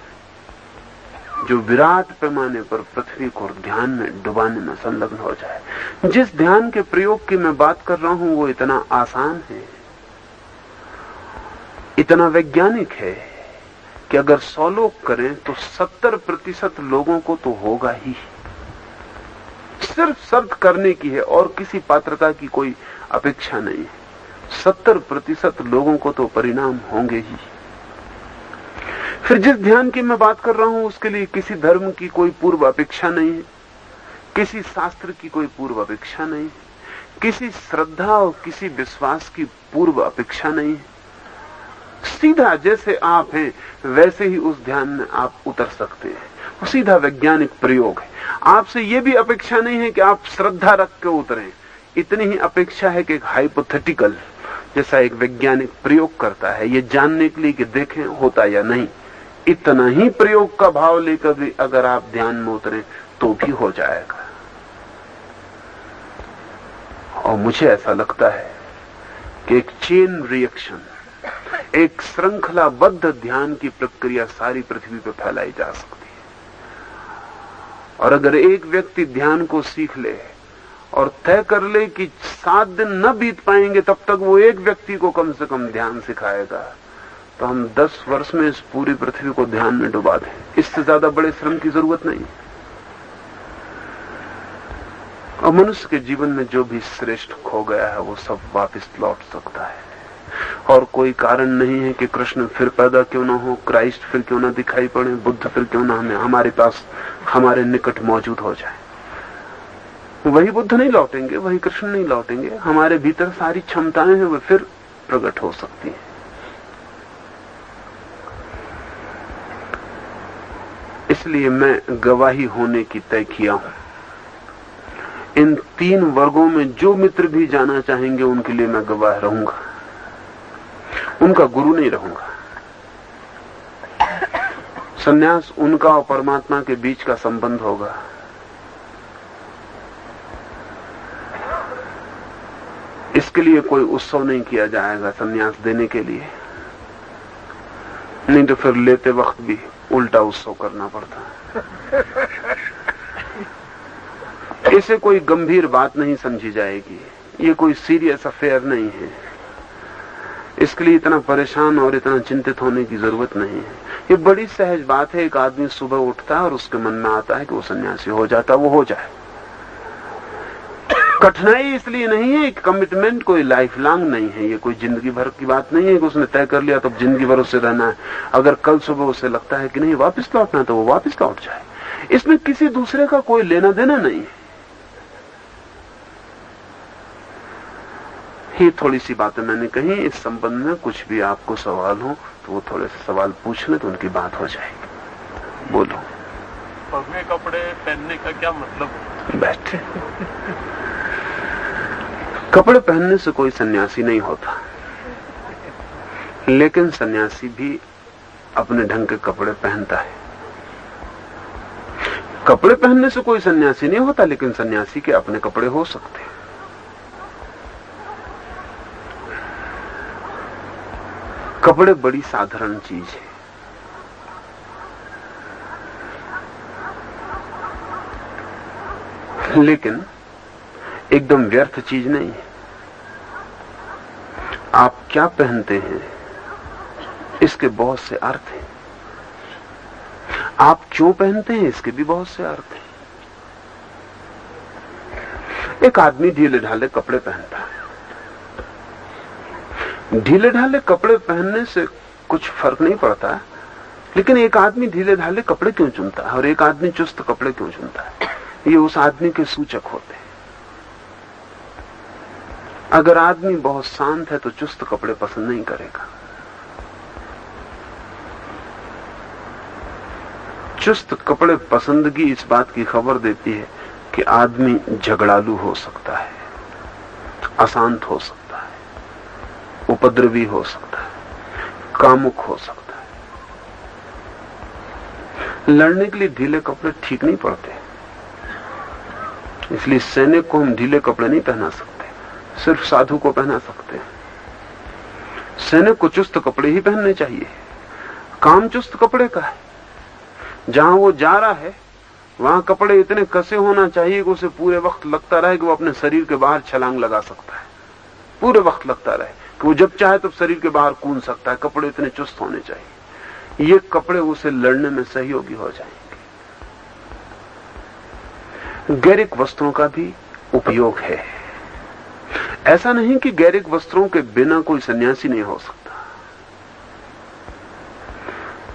जो विराट पैमाने पर पृथ्वी को ध्यान में डुबाने में संलग्न हो जाए। जिस ध्यान के प्रयोग की मैं बात कर रहा हूं वो इतना आसान है, इतना वैज्ञानिक है कि अगर 100 लोग करें तो 70% लोगों को तो होगा ही। सिर्फ शर्त करने की है और किसी पात्रता की कोई अपेक्षा नहीं है। 70% लोगों को तो परिणाम होंगे ही। फिर जिस ध्यान की मैं बात कर रहा हूं उसके लिए किसी धर्म की कोई पूर्व अपेक्षा नहीं है, किसी शास्त्र की कोई पूर्व अपेक्षा नहीं, किसी श्रद्धा और किसी विश्वास की पूर्व अपेक्षा नहीं है। सीधा जैसे आप हैं वैसे ही उस ध्यान में आप उतर सकते हैं। वो सीधा वैज्ञानिक प्रयोग है। आपसे यह भी अपेक्षा नहीं है कि आप श्रद्धा रख के उतरें, इतनी ही अपेक्षा है कि एक हाइपोथेटिकल जैसा एक वैज्ञानिक प्रयोग करता है ये जानने के लिए कि देखें होता या नहीं, इतना ही प्रयोग का भाव लेकर भी अगर आप ध्यान में उतरें तो भी हो जाएगा। और मुझे ऐसा लगता है कि एक चेन रिएक्शन, एक श्रृंखलाबद्ध ध्यान की प्रक्रिया सारी पृथ्वी पर फैलाई जा सकती है। और अगर एक व्यक्ति ध्यान को सीख ले और तय कर ले कि 7 दिन न बीत पाएंगे तब तक वो एक व्यक्ति को कम से कम ध्यान सिखाएगा, तो हम 10 वर्ष में इस पूरी पृथ्वी को ध्यान में डुबा दें। इससे ज्यादा बड़े श्रम की जरूरत नहीं। और मनुष्य के जीवन में जो भी श्रेष्ठ खो गया है वो सब वापस लौट सकता है। और कोई कारण नहीं है कि कृष्ण फिर पैदा क्यों ना हो, क्राइस्ट फिर क्यों ना दिखाई पड़े, बुद्ध फिर क्यों ना हमारे पास हमारे निकट मौजूद हो जाए। वही बुद्ध नहीं लौटेंगे, वही कृष्ण नहीं लौटेंगे, हमारे भीतर सारी क्षमताएं हैं वो फिर प्रकट हो सकती हैं। इसलिए मैं गवाही होने की तय किया हूं। इन 3 वर्गों में जो मित्र भी जाना चाहेंगे उनके लिए मैं गवाह रहूंगा, उनका गुरु नहीं रहूंगा। सन्यास उनका और परमात्मा के बीच का संबंध होगा। इसके लिए कोई उत्सव नहीं किया जाएगा सन्यास देने के लिए, नहीं तो फिर लेते वक्त भी उल्टा उत्सव करना पड़ता। इसे कोई गंभीर बात नहीं समझी जाएगी, ये कोई सीरियस अफेयर नहीं है। इसके लिए इतना परेशान और इतना चिंतित होने की जरूरत नहीं है। ये बड़ी सहज बात है। एक आदमी सुबह उठता है और उसके मन में आता है कि वो सन्यासी हो जाता, वो हो जाए। कठिनाई इसलिए नहीं है कि कमिटमेंट कोई लाइफ लॉन्ग नहीं है, ये कोई जिंदगी भर की बात नहीं है कि उसने तय कर लिया तो जिंदगी भर उससे रहना है। अगर कल सुबह उसे लगता है कि नहीं वापस लौटना तो वो वापस लौट जाए। इसमें किसी दूसरे का कोई लेना देना नहीं है। ये थोड़ी सी बातें मैंने कही। इस संबंध में कुछ भी आपको सवाल हो तो वो थोड़े से सवाल पूछ ले तो उनकी बात हो जाएगी। बोलो। पगले कपड़े पहनने का क्या मतलब? बैठे। कपड़े पहनने से कोई सन्यासी नहीं होता, लेकिन सन्यासी भी अपने ढंग के कपड़े पहनता है। कपड़े पहनने से कोई सन्यासी नहीं होता, लेकिन सन्यासी के अपने कपड़े हो सकते हैं। कपड़े बड़ी साधारण चीज है। लेकिन एकदम व्यर्थ चीज नहीं है। आप क्या पहनते हैं इसके बहुत से अर्थ हैं। आप क्यों पहनते हैं इसके भी बहुत से अर्थ हैं। एक आदमी ढीले ढाले कपड़े पहनता है। ढीले ढाले कपड़े पहनने से कुछ फर्क नहीं पड़ता, लेकिन एक आदमी ढीले ढाले कपड़े क्यों चुनता है और एक आदमी चुस्त कपड़े क्यों चुनता है, ये उस आदमी के सूचक होते हैं। अगर आदमी बहुत शांत है तो चुस्त कपड़े पसंद नहीं करेगा। चुस्त कपड़े पसंदगी इस बात की खबर देती है कि आदमी झगड़ालू हो सकता है, अशांत हो सकता है, उपद्रवी हो सकता है, कामुक हो सकता है। लड़ने के लिए ढीले कपड़े ठीक नहीं पड़ते, इसलिए सैनिक को हम ढीले कपड़े नहीं पहना सकते, सिर्फ साधु को पहना सकते हैं। सैनिक को चुस्त कपड़े ही पहनने चाहिए। काम चुस्त कपड़े का है। जहां वो जा रहा है वहां कपड़े इतने कसे होना चाहिए कि उसे पूरे वक्त लगता रहे कि वो अपने शरीर के बाहर छलांग लगा सकता है। पूरे वक्त लगता रहे कि वो जब चाहे तब शरीर के बाहर कूद सकता है। कपड़े इतने चुस्त होने चाहिए। ये कपड़े उसे लड़ने में सहयोगी हो जाएंगे। गैरिक वस्त्रों का भी उपयोग है। ऐसा नहीं कि गैरिक वस्त्रों के बिना कोई सन्यासी नहीं हो सकता,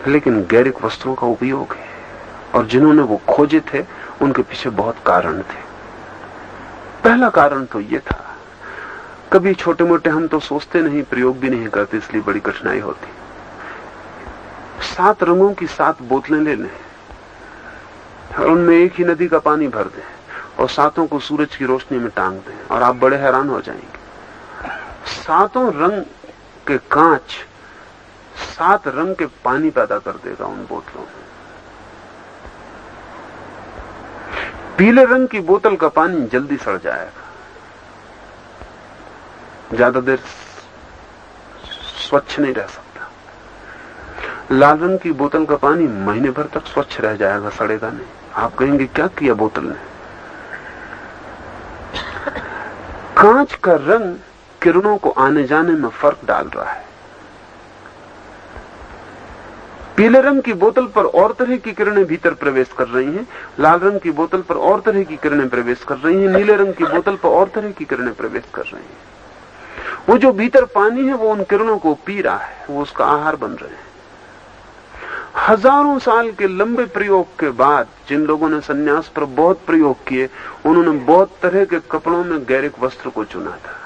लेकिन गैरिक वस्त्रों का उपयोग है, और जिन्होंने वो खोजे थे उनके पीछे बहुत कारण थे। पहला कारण तो ये था, कभी छोटे मोटे हम तो सोचते नहीं, प्रयोग भी नहीं करते, इसलिए बड़ी कठिनाई होती। 7 रंगों की 7 बोतलें ले लें और उनमें एक ही नदी का पानी भर दें और 7 को सूरज की रोशनी में टांग दें, और आप बड़े हैरान हो जाएंगे। 7 रंग के कांच 7 रंग के पानी पैदा कर देगा उन बोतलों में। पीले रंग की बोतल का पानी जल्दी सड़ जाएगा, ज्यादा देर स्वच्छ नहीं रह सकता। लाल रंग की बोतल का पानी महीने भर तक स्वच्छ रह जाएगा, सड़ेगा नहीं। आप कहेंगे क्या किया बोतल ने? कांच का रंग किरणों को आने जाने में फर्क डाल रहा है। पीले रंग की बोतल पर और तरह की किरणें भीतर प्रवेश कर रही हैं, लाल रंग की बोतल पर और तरह की किरणें प्रवेश कर रही हैं, नीले रंग की बोतल पर और तरह की किरणें प्रवेश कर रही हैं। वो जो भीतर पानी है वो उन किरणों को पी रहा है, वो उसका आहार बन रहे हैं। हजारों साल के लंबे प्रयोग के बाद जिन लोगों ने सन्यास पर बहुत प्रयोग किए, उन्होंने बहुत तरह के कपड़ों में गैरिक वस्त्र को चुना था।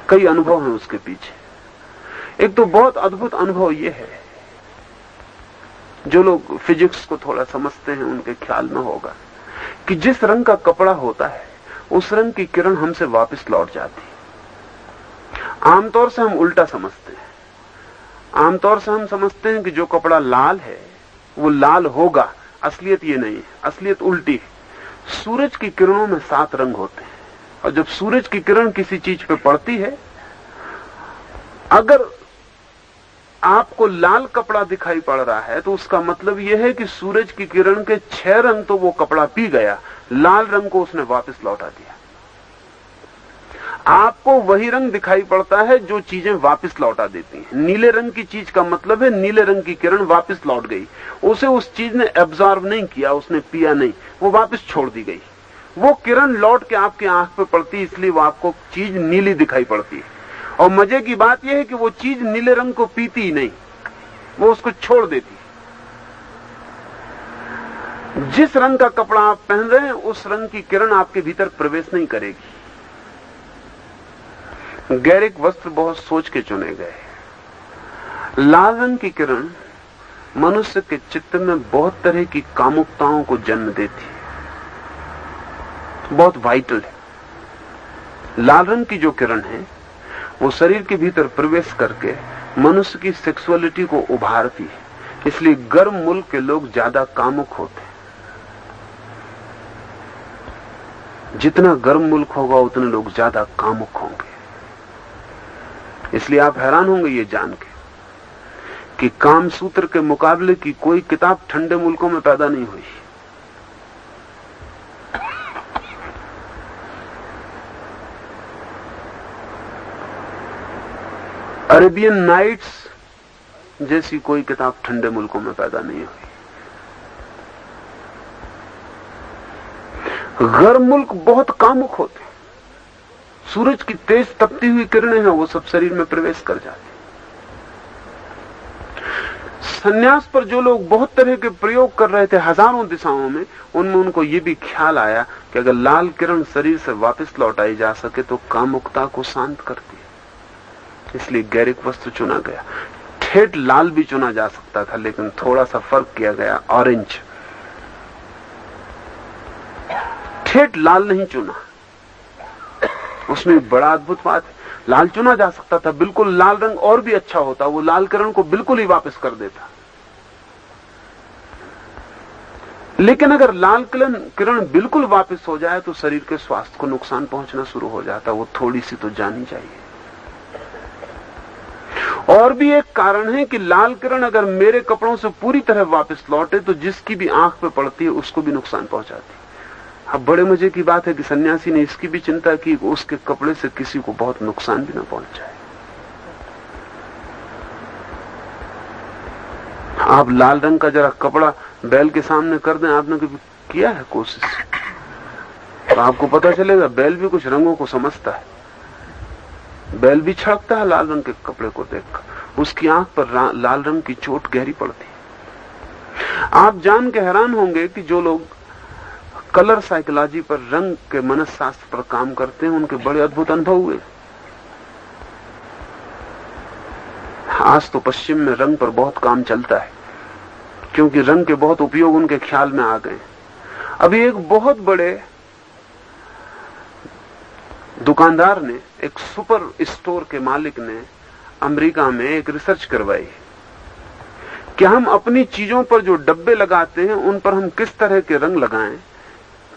कई अनुभव हैं उसके पीछे। एक तो बहुत अद्भुत अनुभव यह है, जो लोग फिजिक्स को थोड़ा समझते हैं उनके ख्याल में होगा कि जिस रंग का कपड़ा होता है उस रंग की किरण हमसे वापस लौट जाती है। आमतौर से हम उल्टा समझते हैं। आमतौर से हम समझते हैं कि जो कपड़ा लाल है वो लाल होगा। असलियत ये नहीं है, असलियत उल्टी है। सूरज की किरणों में 7 रंग होते हैं, और जब सूरज की किरण किसी चीज पे पड़ती है, अगर आपको लाल कपड़ा दिखाई पड़ रहा है तो उसका मतलब यह है कि सूरज की किरण के 6 रंग तो वो कपड़ा पी गया, लाल रंग को उसने वापस लौटा दिया। आपको वही रंग दिखाई पड़ता है जो चीजें वापस लौटा देती हैं। नीले रंग की चीज का मतलब है नीले रंग की किरण वापस लौट गई, उसे उस चीज ने एब्जॉर्ब नहीं किया, उसने पिया नहीं, वो वापस छोड़ दी गई। वो किरण लौट के आपकी आंख पे पड़ती है, इसलिए वो आपको चीज नीली दिखाई पड़ती है। और मजे की बात यह है कि वो चीज नीले रंग को पीती ही नहीं, वो उसको छोड़ देती। जिस रंग का कपड़ा आप पहन रहे हैं उस रंग की किरण आपके भीतर प्रवेश नहीं करेगी। गैरिक वस्त्र बहुत सोच के चुने गए। लाल रंग की किरण मनुष्य के चित्त में बहुत तरह की कामुकताओं को जन्म देती है, बहुत वाइटल है। लाल रंग की जो किरण है वो शरीर के भीतर प्रवेश करके मनुष्य की सेक्सुअलिटी को उभारती है, इसलिए गर्म मुल्क के लोग ज्यादा कामुक होते हैं। जितना गर्म मुल्क होगा उतने लोग ज्यादा कामुक होंगे। इसलिए आप हैरान होंगे ये जान के कि कामसूत्र के मुकाबले की कोई किताब ठंडे मुल्कों में पैदा नहीं हुई। अरेबियन नाइट्स जैसी कोई किताब ठंडे मुल्कों में पैदा नहीं हुई। गर्म मुल्क बहुत कामुक होते हैं। सूरज की तेज तपती हुई किरणें हैं, वो सब शरीर में प्रवेश कर जाती। सन्यास पर जो लोग बहुत तरह के प्रयोग कर रहे थे हजारों दिशाओं में, उनमें उनको ये भी ख्याल आया कि अगर लाल किरण शरीर से वापस लौटाई जा सके तो कामुकता को शांत करती है। इसलिए गैरिक वस्त्र चुना गया। ठेठ लाल भी चुना जा सकता था, लेकिन थोड़ा सा फर्क किया गया, ऑरेंज। ठेठ लाल नहीं चुना। उसमें बड़ा अद्भुत बात है। लाल चुना जा सकता था, बिल्कुल लाल रंग और भी अच्छा होता, वो लाल किरण को बिल्कुल ही वापस कर देता। लेकिन अगर लाल किरण बिल्कुल वापस हो जाए तो शरीर के स्वास्थ्य को नुकसान पहुंचना शुरू हो जाता। वो थोड़ी सी तो जानी चाहिए। और भी एक कारण है कि लाल किरण अगर मेरे कपड़ों से पूरी तरह वापस लौटे तो जिसकी भी आंख पे पड़ती है उसको भी नुकसान पहुंचाती है। अब बड़े मजे की बात है कि सन्यासी ने इसकी भी चिंता की कि उसके कपड़े से किसी को बहुत नुकसान भी ना पहुंच जाए। आप लाल रंग का जरा कपड़ा बैल के सामने कर दें, आपने कभी किया है कोशिश, तो आपको पता चलेगा बैल भी कुछ रंगों को समझता है। बैल भी छड़कता है लाल रंग के कपड़े को देखकर, उसकी आंख पर लाल रंग की चोट गहरी पड़ती है। आप जान के हैरान होंगे कि जो लोग कलर साइकोलॉजी पर, रंग के मनस्शास्त्र पर काम करते हैं, उनके बड़े अद्भुत अनुभव हुए। आज तो पश्चिम में रंग पर बहुत काम चलता है, क्योंकि रंग के बहुत उपयोग उनके ख्याल में आ गए। अभी एक बहुत बड़े दुकानदार ने, एक सुपर स्टोर के मालिक ने अमेरिका में एक रिसर्च करवाई कि हम अपनी चीजों पर जो डब्बे लगाते हैं उन पर हम किस तरह के रंग लगाएं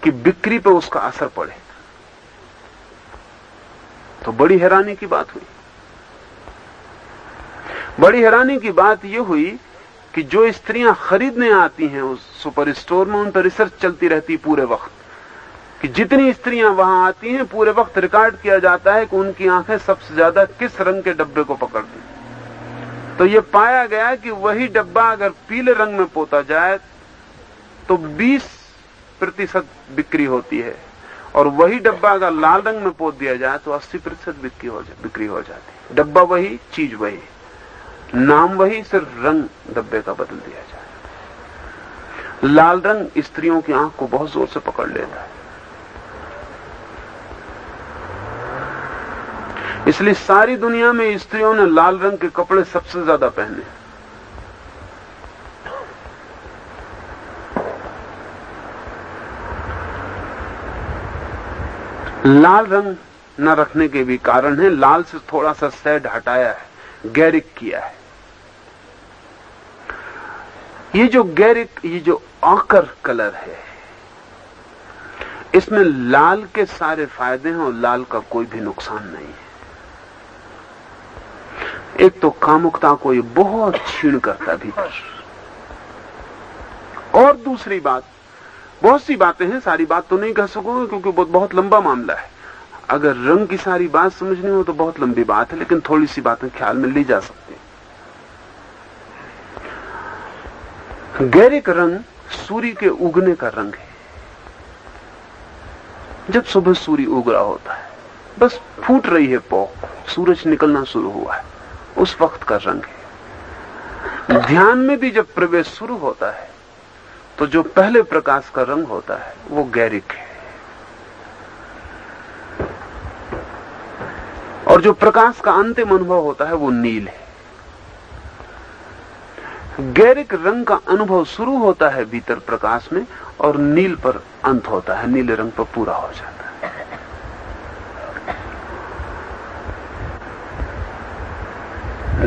कि बिक्री पर उसका असर पड़े। तो बड़ी हैरानी की बात हुई। बड़ी हैरानी की बात यह हुई कि जो स्त्रियां खरीदने आती हैं उस सुपर स्टोर में, उन पर रिसर्च चलती रहती पूरे वक्त कि जितनी स्त्रियां वहां आती हैं पूरे वक्त रिकॉर्ड किया जाता है कि उनकी आंखें सबसे ज्यादा किस रंग के डब्बे को पकड़ती। तो यह पाया गया कि वही डब्बा अगर पीले रंग में पोता जाए तो 20% बिक्री होती है, और वही डब्बा अगर लाल रंग में पोत दिया जाए तो 80% बिक्री हो जाती है। डब्बा वही, चीज वही, नाम वही, सिर्फ रंग डब्बे का बदल दिया जाए। लाल रंग स्त्रियों की आंख को बहुत जोर से पकड़ लेता है, इसलिए सारी दुनिया में स्त्रियों ने लाल रंग के कपड़े सबसे ज्यादा पहने। लाल रंग न रखने के भी कारण है। लाल से थोड़ा सा शेड हटाया है, गैरिक किया है। ये जो गैरिक, ये जो ऑकर कलर है, इसमें लाल के सारे फायदे हैं और लाल का कोई भी नुकसान नहीं है। एक तो कामुकता को ये बहुत क्षीण करता भीतर, और दूसरी बात, बहुत सी बातें हैं, सारी बात तो नहीं कह सकूंगा क्योंकि बहुत लंबा मामला है। अगर रंग की सारी बात समझनी हो तो बहुत लंबी बात है, लेकिन थोड़ी सी बातें ख्याल में ली जा सकती है। गैरिक रंग सूर्य के उगने का रंग है। जब सुबह सूर्य उग रहा होता है, बस फूट रही है पौध, सूरज निकलना शुरू हुआ है, उस वक्त का रंग है। ध्यान में भी जब प्रवेश शुरू होता है तो जो पहले प्रकाश का रंग होता है वो गैरिक है, और जो प्रकाश का अंतिम अनुभव होता है वो नील है। गैरिक रंग का अनुभव शुरू होता है भीतर प्रकाश में, और नील पर अंत होता है, नीले रंग पर पूरा हो जाता है।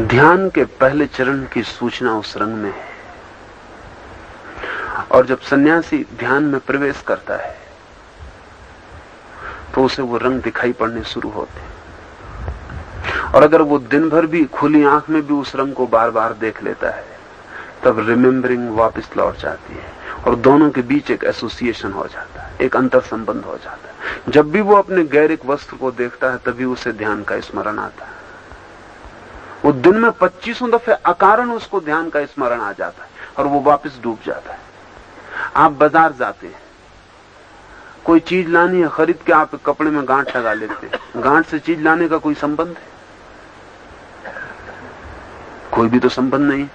ध्यान के पहले चरण की सूचना उस रंग में है, और जब सन्यासी ध्यान में प्रवेश करता है तो उसे वो रंग दिखाई पड़ने शुरू होते हैं। और अगर वो दिन भर भी खुली आंख में भी उस रंग को बार बार देख लेता है, तब रिमेम्बरिंग वापस लौट जाती है, और दोनों के बीच एक एसोसिएशन हो जाता है, एक अंतर संबंध हो जाता है। जब भी वो अपने गैरिक वस्त्र को देखता है तभी उसे ध्यान का स्मरण आता है। वो दिन में 25 दफे अकारण उसको ध्यान का स्मरण आ जाता है, और वो वापस डूब जाता है। आप बाजार जाते हैं, कोई चीज लानी है, खरीद के आप कपड़े में गांठ लगा लेते हैं। गांठ से चीज लाने का कोई संबंध है? कोई भी तो संबंध नहीं।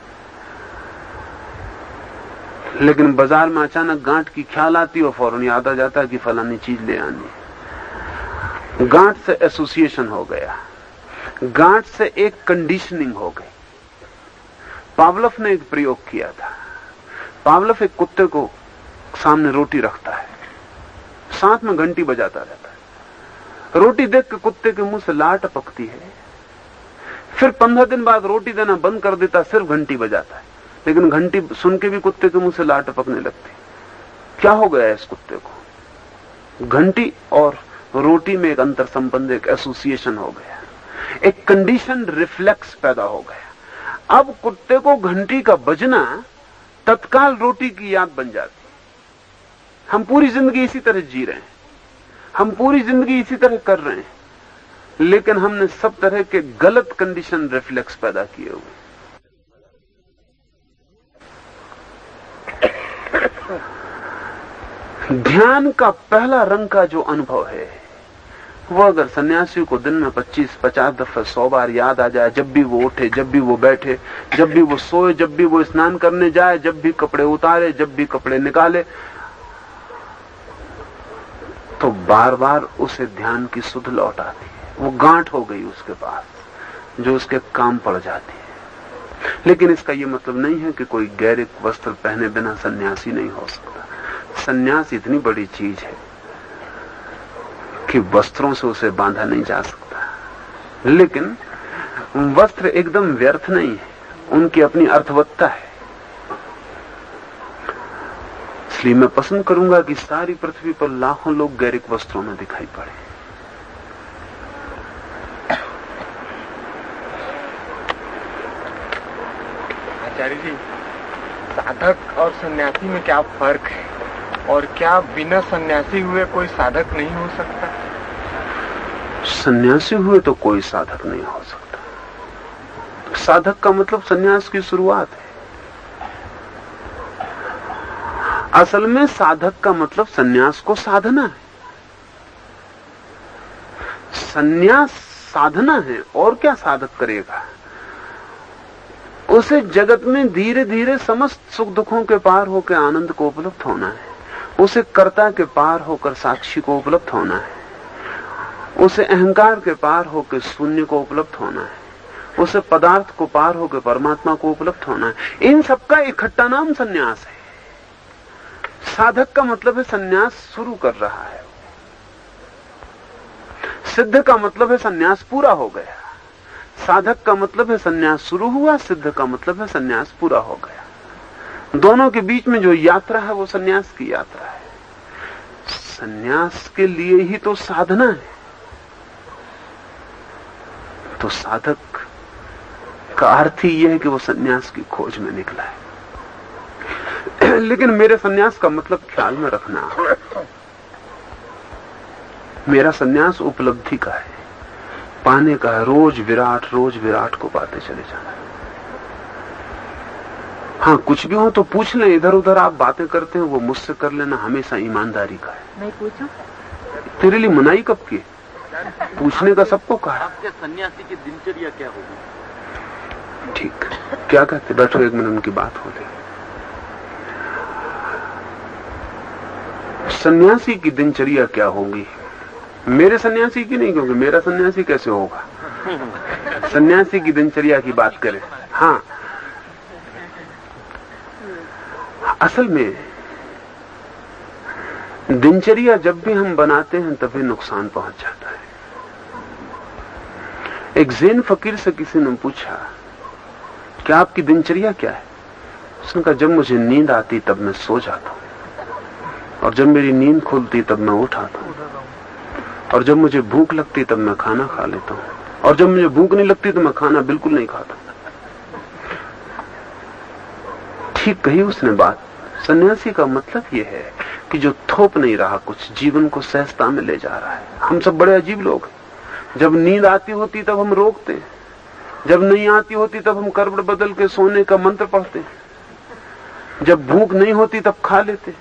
लेकिन बाजार में अचानक गांठ की ख्याल आती है और फौरन याद आ जाता है कि फलानी चीज ले आनी है। गांठ से एसोसिएशन हो गया, गांठ से एक कंडीशनिंग हो गई। पावलोव ने एक प्रयोग किया था। पावलोव एक कुत्ते को सामने रोटी रखता है, साथ में घंटी बजाता रहता है। रोटी देख के कुत्ते के मुंह से लार टपकती है। फिर 15 दिन बाद रोटी देना बंद कर देता, सिर्फ घंटी बजाता है, लेकिन घंटी सुन के भी कुत्ते के मुंह से लार टपकने लगती। क्या हो गया इस कुत्ते को? घंटी और रोटी में एक अंतर संबंध, एक एसोसिएशन हो गया, एक कंडीशन रिफ्लेक्स पैदा हो गया। अब कुत्ते को घंटी का बजना तत्काल रोटी की याद बन जाती। हम पूरी जिंदगी इसी तरह जी रहे हैं, हम पूरी जिंदगी इसी तरह कर रहे हैं, लेकिन हमने सब तरह के गलत कंडीशन रिफ्लेक्स पैदा किए हुए। ध्यान का पहला रंग का जो अनुभव है, वो अगर सन्यासी को दिन में 25-50 दफा 100 बार याद आ जाए, जब भी वो उठे, जब भी वो बैठे, जब भी वो सोए, जब भी वो स्नान करने जाए, जब भी कपड़े उतारे, जब भी कपड़े निकाले, तो बार बार उसे ध्यान की सुध लौट आती है। वो गांठ हो गई उसके पास, जो उसके काम पड़ जाती है। लेकिन इसका यह मतलब नहीं है कि कोई गैरिक वस्त्र पहने बिना सन्यासी नहीं हो सकता। सन्यास इतनी बड़ी चीज है कि वस्त्रों से उसे बांधा नहीं जा सकता। लेकिन वस्त्र एकदम व्यर्थ नहीं है, उनकी अपनी अर्थवत्ता है। इसलिए मैं पसंद करूंगा कि सारी पृथ्वी पर लाखों लोग गैरिक वस्त्रों में दिखाई पड़े। आचार्य जी, साधक और सन्यासी में क्या फर्क है, और क्या बिना सन्यासी हुए कोई साधक नहीं हो सकता? सन्यासी हुए तो कोई साधक नहीं हो सकता। साधक का मतलब सन्यास की शुरुआत है। असल में साधक का मतलब सन्यास को साधना है। सन्यास साधना है, और क्या साधक करेगा? उसे जगत में धीरे धीरे समस्त सुख दुखों के पार होकर आनंद को उपलब्ध होना है। उसे कर्ता के पार होकर साक्षी को उपलब्ध होना है। उसे अहंकार के पार होकर शून्य को उपलब्ध होना है। उसे पदार्थ को पार होकर परमात्मा को उपलब्ध होना है। इन सबका इकट्ठा नाम सन्यास है। साधक का मतलब है सन्यास शुरू कर रहा है। सिद्ध का मतलब है सन्यास पूरा हो गया। साधक का मतलब है सन्यास शुरू हुआ, सिद्ध का मतलब है सन्यास पूरा हो गया। दोनों के बीच में जो यात्रा है वो सन्यास की यात्रा है। सन्यास के लिए ही तो साधना है। तो साधक का अर्थ ही यह है कि वो सन्यास की खोज में निकला है। लेकिन मेरे सन्यास का मतलब ख्याल में रखना, मेरा सन्यास उपलब्धि का है, पाने का है। रोज विराट को पाते चले जाना। हाँ, कुछ भी हो तो पूछ लें। इधर उधर आप बातें करते हैं वो मुझसे कर लेना, हमेशा ईमानदारी का है। नहीं पूछूं? तेरे लिए मनाही कब की? पूछने का सबको कहा। आपके सन्यासी की दिनचर्या क्या होगी? ठीक, क्या कहते? बैठो, एक मिनट उनकी बात हो रही। सन्यासी की दिनचर्या क्या होगी? मेरे सन्यासी की नहीं, क्योंकि मेरा सन्यासी कैसे होगा। सन्यासी की दिनचर्या की बात करें। हाँ, असल में दिनचर्या जब भी हम बनाते हैं तभी नुकसान पहुंच जाता है। एक ज़ैन फकीर से किसी ने पूछा कि आपकी दिनचर्या क्या है? उसने कहा, जब मुझे नींद आती तब मैं सो जाता हूं, और जब मेरी नींद खुलती तब मैं उठ आता हूं, और जब मुझे भूख लगती तब मैं खाना खा लेता हूं, और जब मुझे भूख नहीं लगती तो मैं खाना बिल्कुल नहीं खाता। ठीक कही उसने बात। सन्यासी का मतलब यह है कि जो थोप नहीं रहा कुछ, जीवन को सहजता में ले जा रहा है। हम सब बड़े अजीब लोग हैं। जब नींद आती होती तब हम रोकते हैं, जब नहीं आती होती तब हम करवट बदल के सोने का मंत्र पढ़ते हैं, जब भूख नहीं होती तब खा लेते हैं,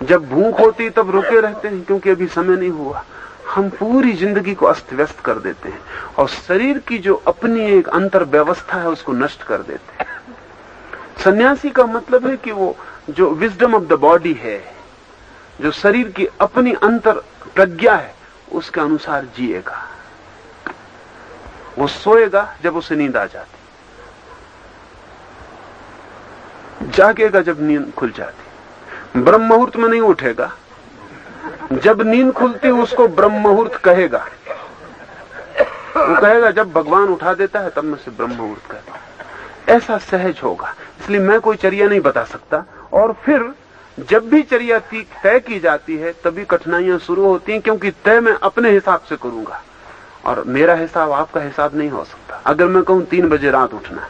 जब भूख होती तब रुके रहते हैं क्योंकि अभी समय नहीं हुआ। हम पूरी जिंदगी को अस्त व्यस्त कर देते हैं और शरीर की जो अपनी एक अंतर व्यवस्था है उसको नष्ट कर देते हैं। सन्यासी का मतलब है कि वो जो विजडम ऑफ द बॉडी है, जो शरीर की अपनी अंतर प्रज्ञा है, उसके अनुसार जिएगा। वो सोएगा जब उसे नींद आ जाती, जागेगा जब नींद खुल जाती। ब्रह्म मुहूर्त में नहीं उठेगा, जब नींद खुलती उसको ब्रह्म मुहूर्त कहेगा। वो कहेगा जब भगवान उठा देता है तब मैं से ब्रह्म मुहूर्त कहता हूं। ऐसा सहज होगा। इसलिए मैं कोई चर्या नहीं बता सकता। और फिर जब भी चर्या तय की जाती है तभी कठिनाइयां शुरू होती हैं, क्योंकि तय मैं अपने हिसाब से करूंगा और मेरा हिसाब आपका हिसाब नहीं हो सकता। अगर मैं कहूं 3 बजे रात उठना,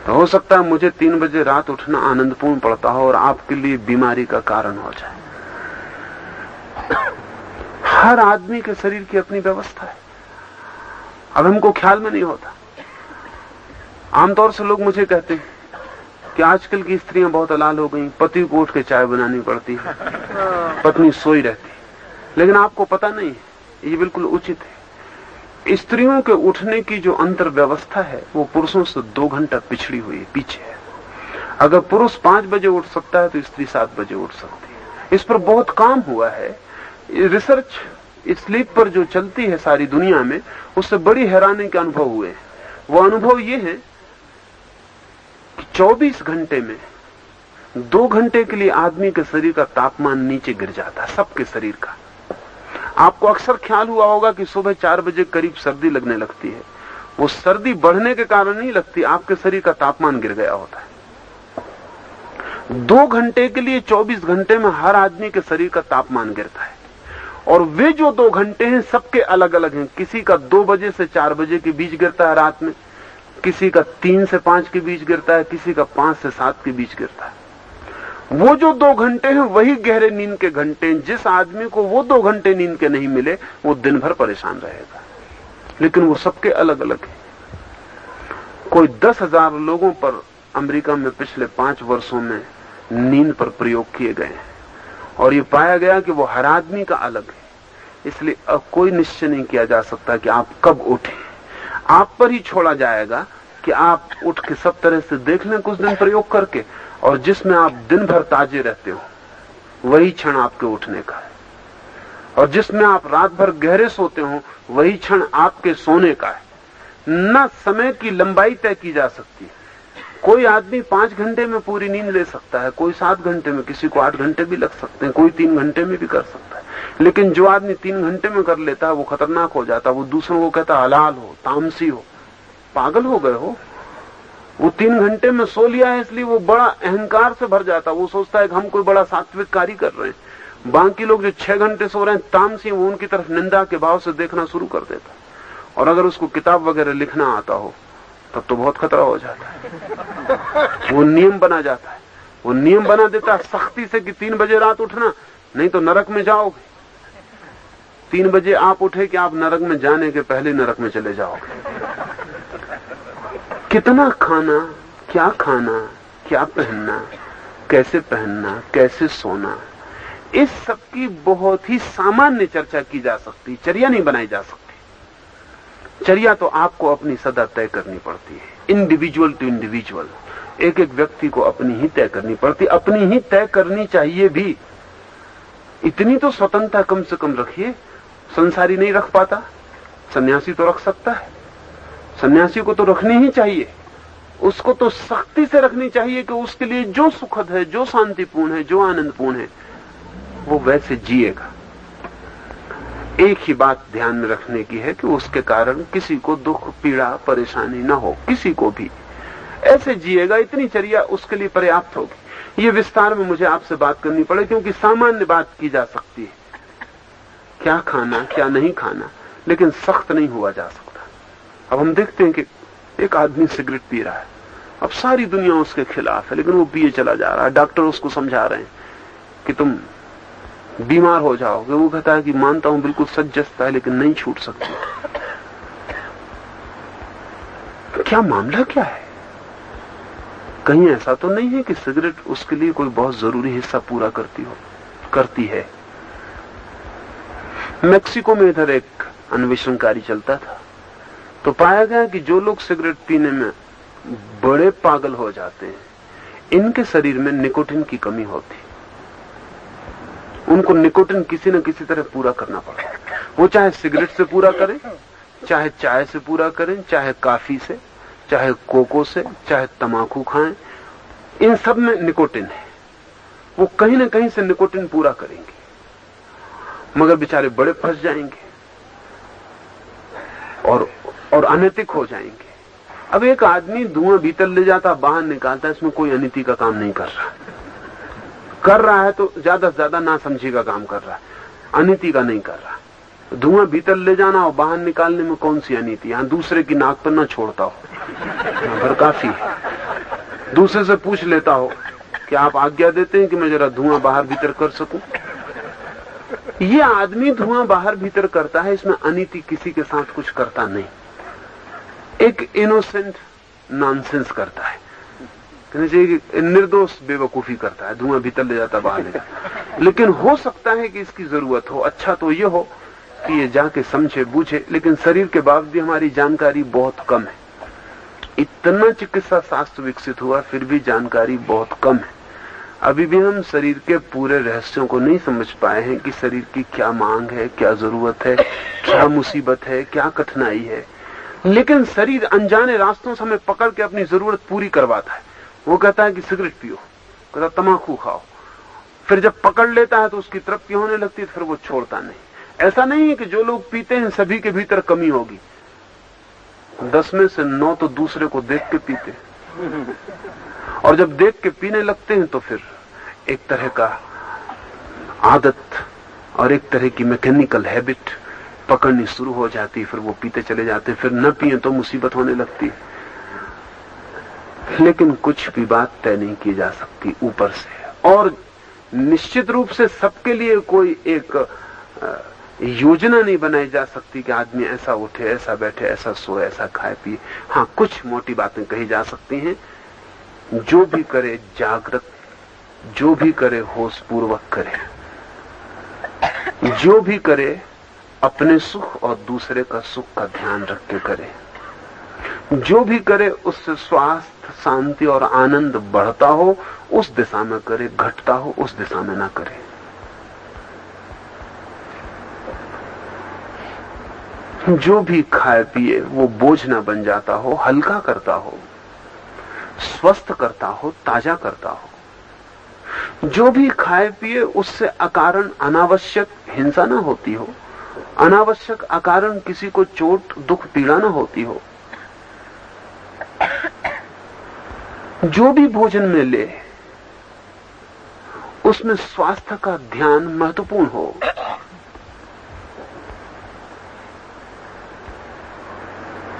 तो हो सकता है मुझे 3 बजे रात उठना आनंदपूर्ण पड़ता हो और आपके लिए बीमारी का कारण हो जाए। हर आदमी के शरीर की अपनी व्यवस्था है। अब हमको ख्याल में नहीं होता। आमतौर से लोग मुझे कहते हैं कि आजकल की स्त्रियां बहुत हलाल हो गई, पति को उठ के चाय बनानी पड़ती है, पत्नी सोई रहती। लेकिन आपको पता नहीं, ये बिल्कुल उचित है। स्त्रियों के उठने की जो अंतर व्यवस्था है वो पुरुषों से 2 घंटा पिछड़ी हुई है, पीछे है। अगर पुरुष 5 बजे उठ सकता है तो स्त्री 7 बजे उठ सकती है। इस पर बहुत काम हुआ है। रिसर्च स्लीप पर जो चलती है सारी दुनिया में, उससे बड़ी हैरानी के अनुभव हुए हैं। वो अनुभव ये है कि 24 घंटे में 2 घंटे के लिए आदमी के शरीर का तापमान नीचे गिर जाता है, सबके शरीर का। आपको अक्सर ख्याल हुआ होगा कि सुबह 4 बजे करीब सर्दी लगने लगती है। वो सर्दी बढ़ने के कारण नहीं लगती, आपके शरीर का तापमान गिर गया होता है। 2 घंटे के लिए 24 घंटे में हर आदमी के शरीर का तापमान गिरता है। और वे जो 2 घंटे हैं सबके अलग अलग हैं। किसी का 2 बजे से 4 बजे के बीच गिरता है रात में, किसी का 3 से 5 के बीच गिरता है, किसी का 5 से 7 के बीच गिरता है। वो जो 2 घंटे हैं वही गहरे नींद के घंटे हैं। जिस आदमी को वो 2 घंटे नींद के नहीं मिले वो दिन भर परेशान रहेगा, लेकिन वो सबके अलग अलग है। कोई 10,000 लोगों पर अमेरिका में पिछले 5 वर्षों में नींद पर प्रयोग किए गए हैं और ये पाया गया कि वो हर आदमी का अलग है। इसलिए अब कोई निश्चय नहीं किया जा सकता कि आप कब उठें। आप पर ही छोड़ा जाएगा कि आप उठ के सब तरह से देख लें कुछ दिन प्रयोग करके, और जिसमें आप दिन भर ताजे रहते हो वही क्षण आपके उठने का है, और जिसमें आप रात भर गहरे सोते हो वही क्षण आपके सोने का है। न समय की लंबाई तय की जा सकती। कोई आदमी 5 घंटे में पूरी नींद ले सकता है, कोई 7 घंटे में, किसी को 8 घंटे भी लग सकते हैं, कोई 3 घंटे में भी कर सकता है। लेकिन जो आदमी 3 घंटे में कर लेता है वो खतरनाक हो जाता है। वो दूसरों को कहता है हलाल हो, तामसी हो, पागल हो गए हो। वो 3 घंटे में सो लिया है इसलिए वो बड़ा अहंकार से भर जाता है। वो सोचता है कि हम कोई बड़ा सात्विक कार्य कर रहे हैं। बाकी लोग जो 6 घंटे सो रहे हैं तामसी, वो उनकी तरफ निंदा के भाव से देखना शुरू कर देता है। और अगर उसको किताब वगैरह लिखना आता हो तब तो बहुत खतरा हो जाता है। वो नियम बना जाता है, वो नियम बना देता है सख्ती से कि 3 बजे रात उठना, नहीं तो नरक में जाओगे। 3 बजे आप उठे कि आप नरक में जाने के पहले नरक में चले जाओगे। कितना खाना, क्या पहनना, कैसे पहनना, कैसे सोना, इस सब की बहुत ही सामान्य चर्चा की जा सकती, चर्या नहीं बनाई जा सकती। चर्या तो आपको अपनी सदा तय करनी पड़ती है, इंडिविजुअल टू इंडिविजुअल। एक एक व्यक्ति को अपनी ही तय करनी पड़ती, अपनी ही तय करनी चाहिए भी। इतनी तो स्वतंत्रता कम से कम रखिए। संसारी नहीं रख पाता, सन्यासी तो रख सकता है। सन्यासी को तो रखनी ही चाहिए, उसको तो सख्ती से रखनी चाहिए कि उसके लिए जो सुखद है, जो शांतिपूर्ण है, जो आनंदपूर्ण है, वो वैसे जिएगा। एक ही बात ध्यान में रखने की है कि उसके कारण किसी को दुख, पीड़ा, परेशानी न हो, किसी को भी। ऐसे जिएगा, इतनी चर्या उसके लिए पर्याप्त होगी। ये विस्तार में मुझे आपसे बात करनी पड़े क्योंकि सामान्य बात की जा सकती है, क्या खाना, क्या नहीं खाना, लेकिन सख्त नहीं हुआ जा सकता। अब हम देखते हैं कि एक आदमी सिगरेट पी रहा है, अब सारी दुनिया उसके खिलाफ है, लेकिन वो पिए चला जा रहा है। डॉक्टर उसको समझा रहे हैं कि तुम बीमार हो जाओगे। वो कहता है कि मानता हूं, बिल्कुल सच जचता है, लेकिन नहीं छूट सकती। क्या मामला क्या है? कहीं ऐसा तो नहीं है कि सिगरेट उसके लिए कोई बहुत जरूरी हिस्सा पूरा करती है। मेक्सिको में इधर एक अन्वेषण कार्य चलता था, तो पाया गया कि जो लोग सिगरेट पीने में बड़े पागल हो जाते हैं, इनके शरीर में निकोटिन की कमी होती। उनको निकोटिन किसी न किसी तरह पूरा करना पड़ता है। वो चाहे सिगरेट से पूरा करें, चाहे चाय से पूरा करें, चाहे कॉफी से, चाहे कोको से, चाहे तंबाकू खाएं, इन सब में निकोटिन है। वो कहीं न कहीं से निकोटिन पूरा करेंगे, मगर बेचारे बड़े फंस जाएंगे और अनैतिक हो जाएंगे। अब एक आदमी धुआं भीतर ले जाता, बाहर निकालता, इसमें कोई अनिति का काम नहीं कर रहा है तो ज्यादा से ज्यादा ना समझी का काम कर रहा है, अनिति का नहीं कर रहा। धुआं भीतर ले जाना और बाहर निकालने में कौन सी अनिति? यहां दूसरे की नाक पर ना छोड़ता हो, पर काफी दूसरे से पूछ लेता हो कि आप आज्ञा देते हैं कि मैं जरा धुआं बाहर भीतर कर सकूं। ये आदमी धुआं बाहर भीतर करता है, इसमें अनिति किसी के साथ कुछ करता नहीं, एक इनोसेंट नॉनसेंस करता है। कहना चाहिए कि निर्दोष बेवकूफी करता है, धुआं भीतर ले जाता बाहर ले जाता। लेकिन हो सकता है कि इसकी जरूरत हो। अच्छा तो ये हो कि ये जाके समझे बूझे, लेकिन शरीर के बावजूद भी हमारी जानकारी बहुत कम है। इतना चिकित्सा शास्त्र विकसित हुआ फिर भी जानकारी बहुत कम है। अभी भी हम शरीर के पूरे रहस्यों को नहीं समझ पाए हैं कि शरीर की क्या मांग है, क्या जरूरत है, क्या मुसीबत है, क्या कठिनाई है। लेकिन शरीर अनजाने रास्तों से हमें पकड़ के अपनी जरूरत पूरी करवाता है। वो कहता है कि सिगरेट पियो, कहता तम्बाकू खाओ, फिर जब पकड़ लेता है तो उसकी तृप्ति होने लगती है, फिर वो छोड़ता नहीं। ऐसा नहीं है कि जो लोग पीते हैं सभी के भीतर कमी होगी, 10 में से 9 तो दूसरे को देख के पीते, और जब देख के पीने लगते हैं तो फिर एक तरह का आदत और एक तरह की मैकेनिकल हैबिट पकड़नी शुरू हो जाती, फिर वो पीते चले जाते, फिर न पिए तो मुसीबत होने लगती। लेकिन कुछ भी बात तय नहीं की जा सकती ऊपर से, और निश्चित रूप से सबके लिए कोई एक योजना नहीं बनाई जा सकती कि आदमी ऐसा उठे, ऐसा बैठे, ऐसा सोए, ऐसा खाए पिए। हाँ, कुछ मोटी बातें कही जा सकती हैं। जो भी करे जागृत, जो भी करे होश पूर्वक करे, जो भी करे अपने सुख और दूसरे का सुख का ध्यान रख के करे, जो भी करे उससे स्वास्थ्य, शांति और आनंद बढ़ता हो उस दिशा में करे, घटता हो उस दिशा में ना करे। जो भी खाए पिए वो बोझ ना बन जाता हो, हल्का करता हो, स्वस्थ करता हो, ताजा करता हो। जो भी खाए पिए उससे अकारण अनावश्यक हिंसा ना होती हो, अनावश्यक अकारण किसी को चोट दुख पीड़ा ना होती हो। जो भी भोजन में ले उसमें स्वास्थ्य का ध्यान महत्वपूर्ण हो।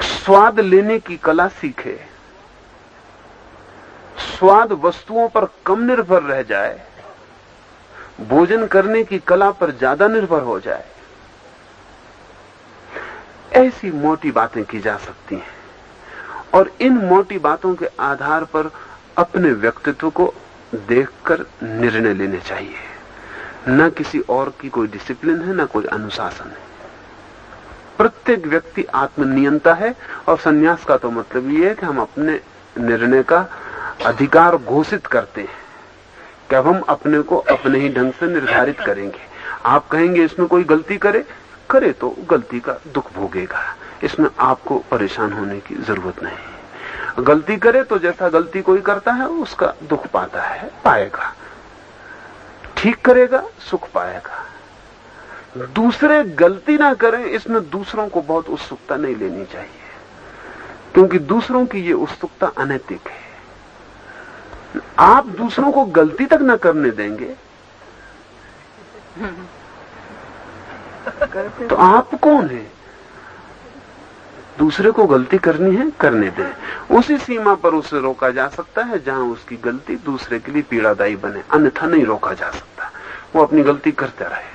स्वाद लेने की कला सीखे, स्वाद वस्तुओं पर कम निर्भर रह जाए, भोजन करने की कला पर ज्यादा निर्भर हो जाए। ऐसी मोटी बातें की जा सकती हैं, और इन मोटी बातों के आधार पर अपने व्यक्तित्व को देखकर निर्णय लेने चाहिए। न किसी और की कोई डिसिप्लिन है, न कोई अनुशासन है। प्रत्येक व्यक्ति आत्मनियंता है, और सन्यास का तो मतलब ये है कि हम अपने निर्णय का अधिकार घोषित करते हैं कि अब हम अपने को अपने ही ढंग से निर्धारित करेंगे। आप कहेंगे इसमें कोई गलती करे तो गलती का दुख भोगेगा, इसमें आपको परेशान होने की जरूरत नहीं। गलती करे तो जैसा गलती कोई करता है उसका दुख पाता है, पाएगा। ठीक करेगा, सुख पाएगा। दूसरे गलती ना करें, इसमें दूसरों को बहुत उत्सुकता नहीं लेनी चाहिए, क्योंकि दूसरों की ये उत्सुकता अनैतिक है। आप दूसरों को गलती तक ना करने देंगे तो आप कौन है? दूसरे को गलती करनी है, करने दें। उसी सीमा पर उसे रोका जा सकता है जहां उसकी गलती दूसरे के लिए पीड़ादायी बने, अन्यथा नहीं रोका जा सकता। वो अपनी गलती करते रहे।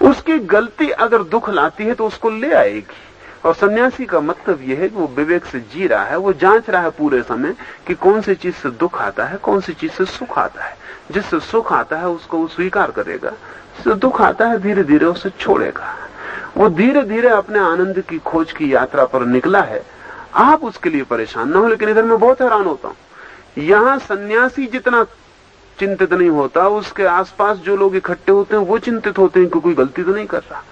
उसकी गलती अगर दुख लाती है तो उसको ले आएगी। और सन्यासी का मतलब यह है कि वो विवेक से जी रहा है, वो जांच रहा है पूरे समय कि कौन सी चीज से दुख आता है, कौन सी चीज से सुख आता है। जिससे सुख आता है उसको वो स्वीकार करेगा, जिससे दुख आता है धीरे धीरे उसे छोड़ेगा। वो धीरे धीरे अपने आनंद की खोज की यात्रा पर निकला है। आप उसके लिए परेशान ना हो। लेकिन इधर मैं बहुत हैरान होता हूं, यहां सन्यासी जितना चिंतित नहीं होता, उसके आसपास जो लोग इकट्ठे होते हैं वो चिंतित होते हैं कि कोई गलती तो नहीं कर रहा।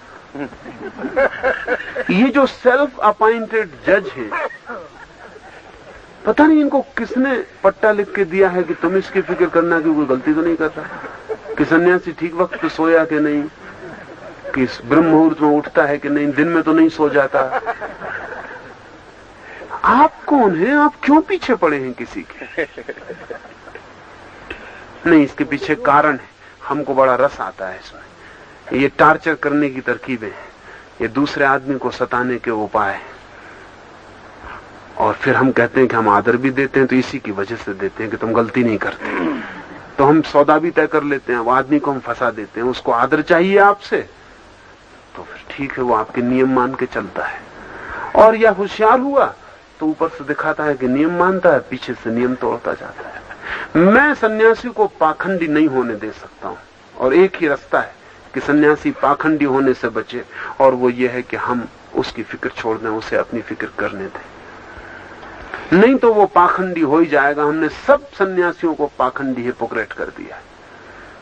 ये जो सेल्फ अपॉइंटेड जज है, पता नहीं इनको किसने पट्टा लिख के दिया है कि तुम इसकी फिक्र करना कि कोई गलती तो नहीं कर रहा, कि सन्यासी ठीक वक्त पे सोया कि नहीं, कि ब्रह्म मुहूर्त में उठता है कि नहीं, दिन में तो नहीं सो जाता। आप कौन हैं? आप क्यों पीछे पड़े हैं किसी के? नहीं, इसके पीछे कारण है। हमको बड़ा रस आता है इसमें। ये टार्चर करने की तरकीबें हैं, ये दूसरे आदमी को सताने के उपाय हैं। और फिर हम कहते हैं कि हम आदर भी देते हैं तो इसी की वजह से देते हैं कि तुम गलती नहीं करते। तो हम सौदा भी तय कर लेते हैं, वो आदमी को हम फंसा देते हैं। उसको आदर चाहिए आपसे तो फिर ठीक है, वो आपके नियम मान के चलता है। और यह होशियार हुआ तो ऊपर से दिखाता है कि नियम मानता है, पीछे से नियम तोड़ता जाता है। मैं सन्यासी को पाखंडी नहीं होने दे सकता हूं, और एक ही रास्ता है कि सन्यासी पाखंडी होने से बचे, और वो ये है कि हम उसकी फिक्र छोड़ दें, उसे अपनी फिक्र करने दें। नहीं तो वो पाखंडी हो ही जाएगा। हमने सब सन्यासियों को पाखंडी हिपोक्रेट कर दिया,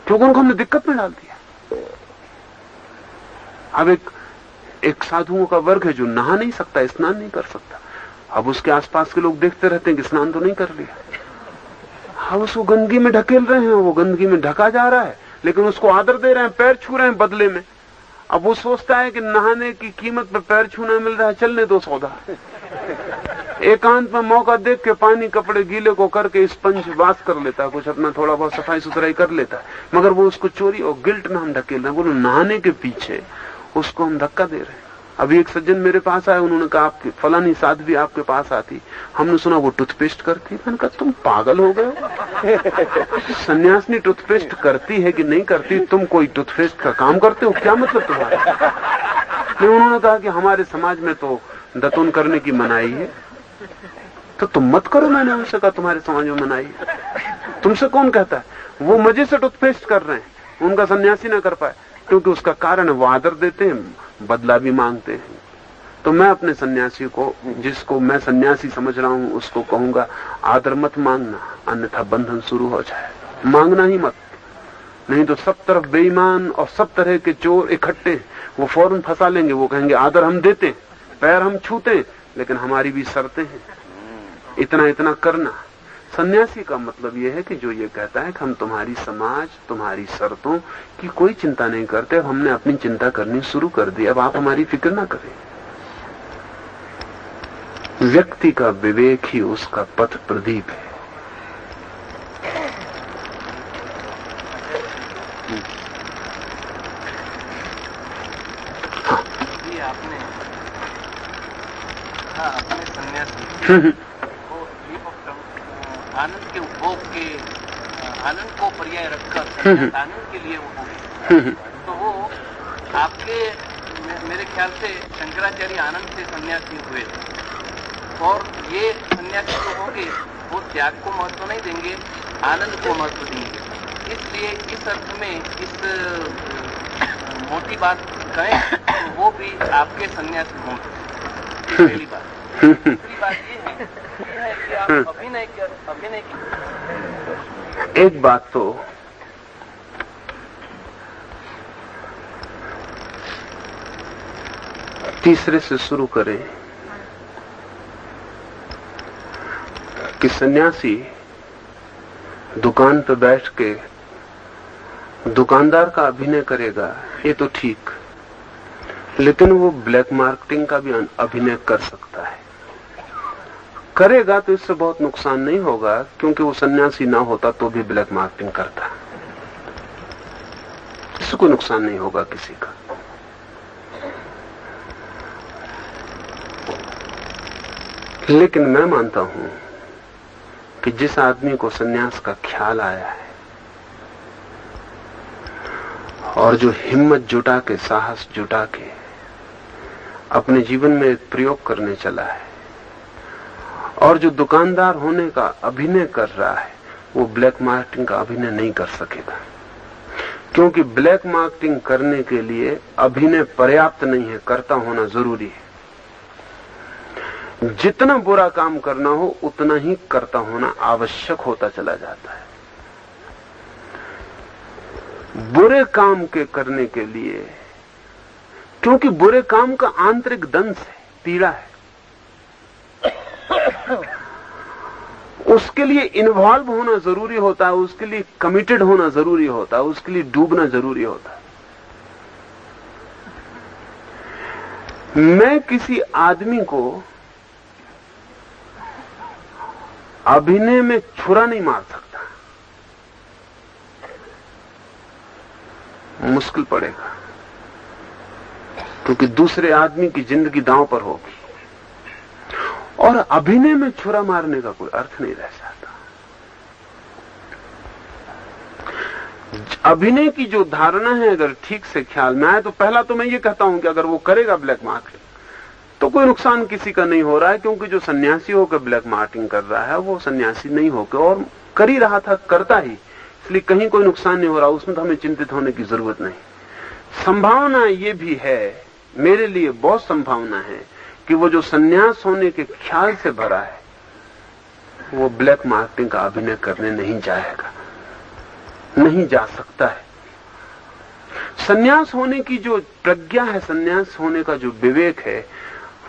क्योंकि उनको हमने दिक्कत में डाल दिया। अब एक साधुओं का वर्ग है जो नहा नहीं सकता, स्नान नहीं कर सकता। अब उसके आसपास के लोग देखते रहते हैं कि स्नान तो नहीं कर लिया, अब उसको गंदगी में ढकेल रहे हैं, वो गंदगी में ढका जा रहा है, लेकिन उसको आदर दे रहे हैं, पैर छू रहे हैं बदले में। अब वो सोचता है कि नहाने की कीमत पे पैर छूना मिल रहा है, चलने दो सौदा। एकांत में मौका देख के पानी कपड़े गीले को करके स्पंज वाश कर लेता है, कुछ अपना थोड़ा बहुत सफाई सुथराई कर लेता है, मगर वो उसको चोरी और गिल्ट में हम ढकेल रहे हैं। बोलो नहाने के पीछे उसको हम धक्का दे रहे हैं। अभी एक सज्जन मेरे पास आए, उन्होंने कहा आपकी फलानी साध्वी आपके पास आती, हमने सुना वो टूथपेस्ट करती। मैंने कहा तुम पागल हो गए, सन्यासिनी टूथपेस्ट करती है कि नहीं करती, तुम कोई टूथपेस्ट का काम करते हो, क्या मतलब तुम्हारा? नहीं, उन्होंने कहा कि हमारे समाज में तो दतून करने की मनाही है, तो तुम मत करो। मैंने उनसे कहा तुम्हारे समाज में मनाही है, तुमसे कौन कहता है? वो मजे से टूथपेस्ट कर रहे हैं, उनका सन्यासी ना कर पाए, क्योंकि उसका कारण वो आदर देते हैं, बदला भी मांगते हैं। तो मैं अपने सन्यासी को, जिसको मैं सन्यासी समझ रहा हूं, उसको कहूंगा आदर मत मांगना, अन्यथा बंधन शुरू हो जाए। मांगना ही मत, नहीं तो सब तरफ बेईमान और सब तरह के चोर इकट्ठे, वो फौरन फंसा लेंगे। वो कहेंगे आदर हम देते, पैर हम छूते, लेकिन हमारी भी शर्तें हैं, इतना इतना करना। सन्यासी का मतलब यह है कि जो ये कहता है कि हम तुम्हारी समाज, तुम्हारी शर्तों की कोई चिंता नहीं करते, हमने अपनी चिंता करनी शुरू कर दी, अब आप हमारी फिक्र ना करें। व्यक्ति का विवेक ही उसका पथ प्रदीप है। आपने अपने सन्यासी आनंद के उपभोग के आनंद को पर्याय रखकर आनंद के लिए वो हो, तो वो आपके मेरे ख्याल से शंकराचार्य आनंद से सन्यासी हुए थे, और ये सन्यासी जो होंगे वो त्याग को महत्व नहीं देंगे, आनंद को महत्व देंगे। इसलिए इस अर्थ में इस मोटी बात कहें तो वो भी आपके सन्यासी होंगे। पहली बात। दूसरी बात ये है कि आप अभिनय की एक बात तो तीसरे से शुरू करें कि सन्यासी दुकान पर बैठ के दुकानदार का अभिनय करेगा, ये तो ठीक, लेकिन वो ब्लैक मार्केटिंग का भी अभिनय कर सकता है। करेगा तो इससे बहुत नुकसान नहीं होगा, क्योंकि वो सन्यासी ना होता तो भी ब्लैक मार्केटिंग करता, इससे कोई नुकसान नहीं होगा किसी का। लेकिन मैं मानता हूं कि जिस आदमी को सन्यास का ख्याल आया है और जो हिम्मत जुटा के, साहस जुटा के अपने जीवन में एक प्रयोग करने चला है, और जो दुकानदार होने का अभिनय कर रहा है, वो ब्लैक मार्केटिंग का अभिनय नहीं कर सकेगा, क्योंकि ब्लैक मार्केटिंग करने के लिए अभिनय पर्याप्त नहीं है, कर्ता होना जरूरी है। जितना बुरा काम करना हो उतना ही कर्ता होना आवश्यक होता चला जाता है। बुरे काम के करने के लिए, क्योंकि बुरे काम का आंतरिक दंश है, पीड़ा है, उसके लिए इन्वॉल्व होना जरूरी होता है, उसके लिए कमिटेड होना जरूरी होता है, उसके लिए डूबना जरूरी होता है। मैं किसी आदमी को अभिनय में छुरा नहीं मार सकता, मुश्किल पड़ेगा, क्योंकि दूसरे आदमी की जिंदगी दांव पर होगी, और अभिनय में छुरा मारने का कोई अर्थ नहीं रह जाता। अभिनय की जो धारणा है, अगर ठीक से ख्याल में आए, तो पहला तो मैं ये कहता हूं कि अगर वो करेगा ब्लैक मार्केटिंग तो कोई नुकसान किसी का नहीं हो रहा है, क्योंकि जो सन्यासी होकर ब्लैक मार्केटिंग कर रहा है वो सन्यासी नहीं होकर और कर ही रहा था, करता ही, इसलिए कहीं कोई नुकसान नहीं हो रहा, उसमें तो हमें चिंतित होने की जरूरत नहीं। संभावना ये भी है, मेरे लिए बहुत संभावना है कि वो जो सन्यास होने के ख्याल से भरा है वो ब्लैक मार्केटिंग का अभिनय करने नहीं जाएगा, नहीं जा सकता है। सन्यास होने की जो प्रज्ञा है, सन्यास होने का जो विवेक है,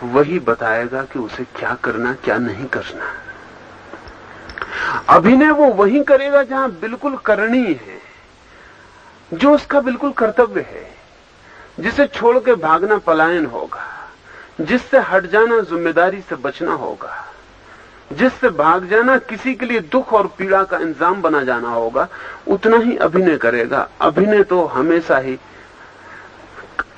वही बताएगा कि उसे क्या करना क्या नहीं करना। अभिनय वो वही करेगा जहां बिल्कुल करनी है, जो उसका बिल्कुल कर्तव्य है, जिसे छोड़ के भागना पलायन होगा, जिससे हट जाना जिम्मेदारी से बचना होगा, जिससे भाग जाना किसी के लिए दुख और पीड़ा का इंतजाम बना जाना होगा, उतना ही अभिनय करेगा। अभिनय तो हमेशा ही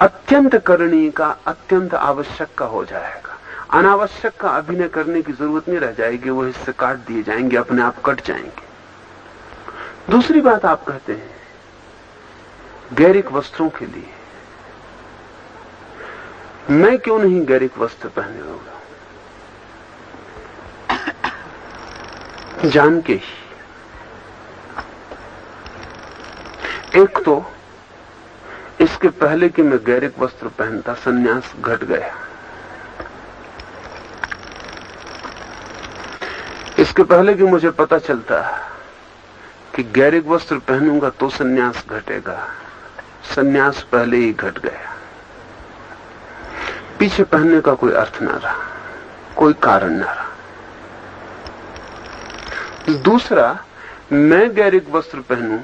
अत्यंत करणीय का, अत्यंत आवश्यक का हो जाएगा। अनावश्यक का अभिनय करने की जरूरत नहीं रह जाएगी, वो हिस्से काट दिए जाएंगे, अपने आप कट जाएंगे। दूसरी बात आप कहते हैं गैरिक वस्त्रों के लिए, मैं क्यों नहीं गैरिक वस्त्र पहने होगा? जान के ही। एक तो इसके पहले कि मैं गैरिक वस्त्र पहनता, सन्यास घट गया। इसके पहले कि मुझे पता चलता कि गैरिक वस्त्र पहनूंगा तो सन्यास घटेगा, सन्यास पहले ही घट गया। पीछे पहनने का कोई अर्थ ना रहा, कोई कारण ना रहा। दूसरा, मैं गैरिक वस्त्र पहनूं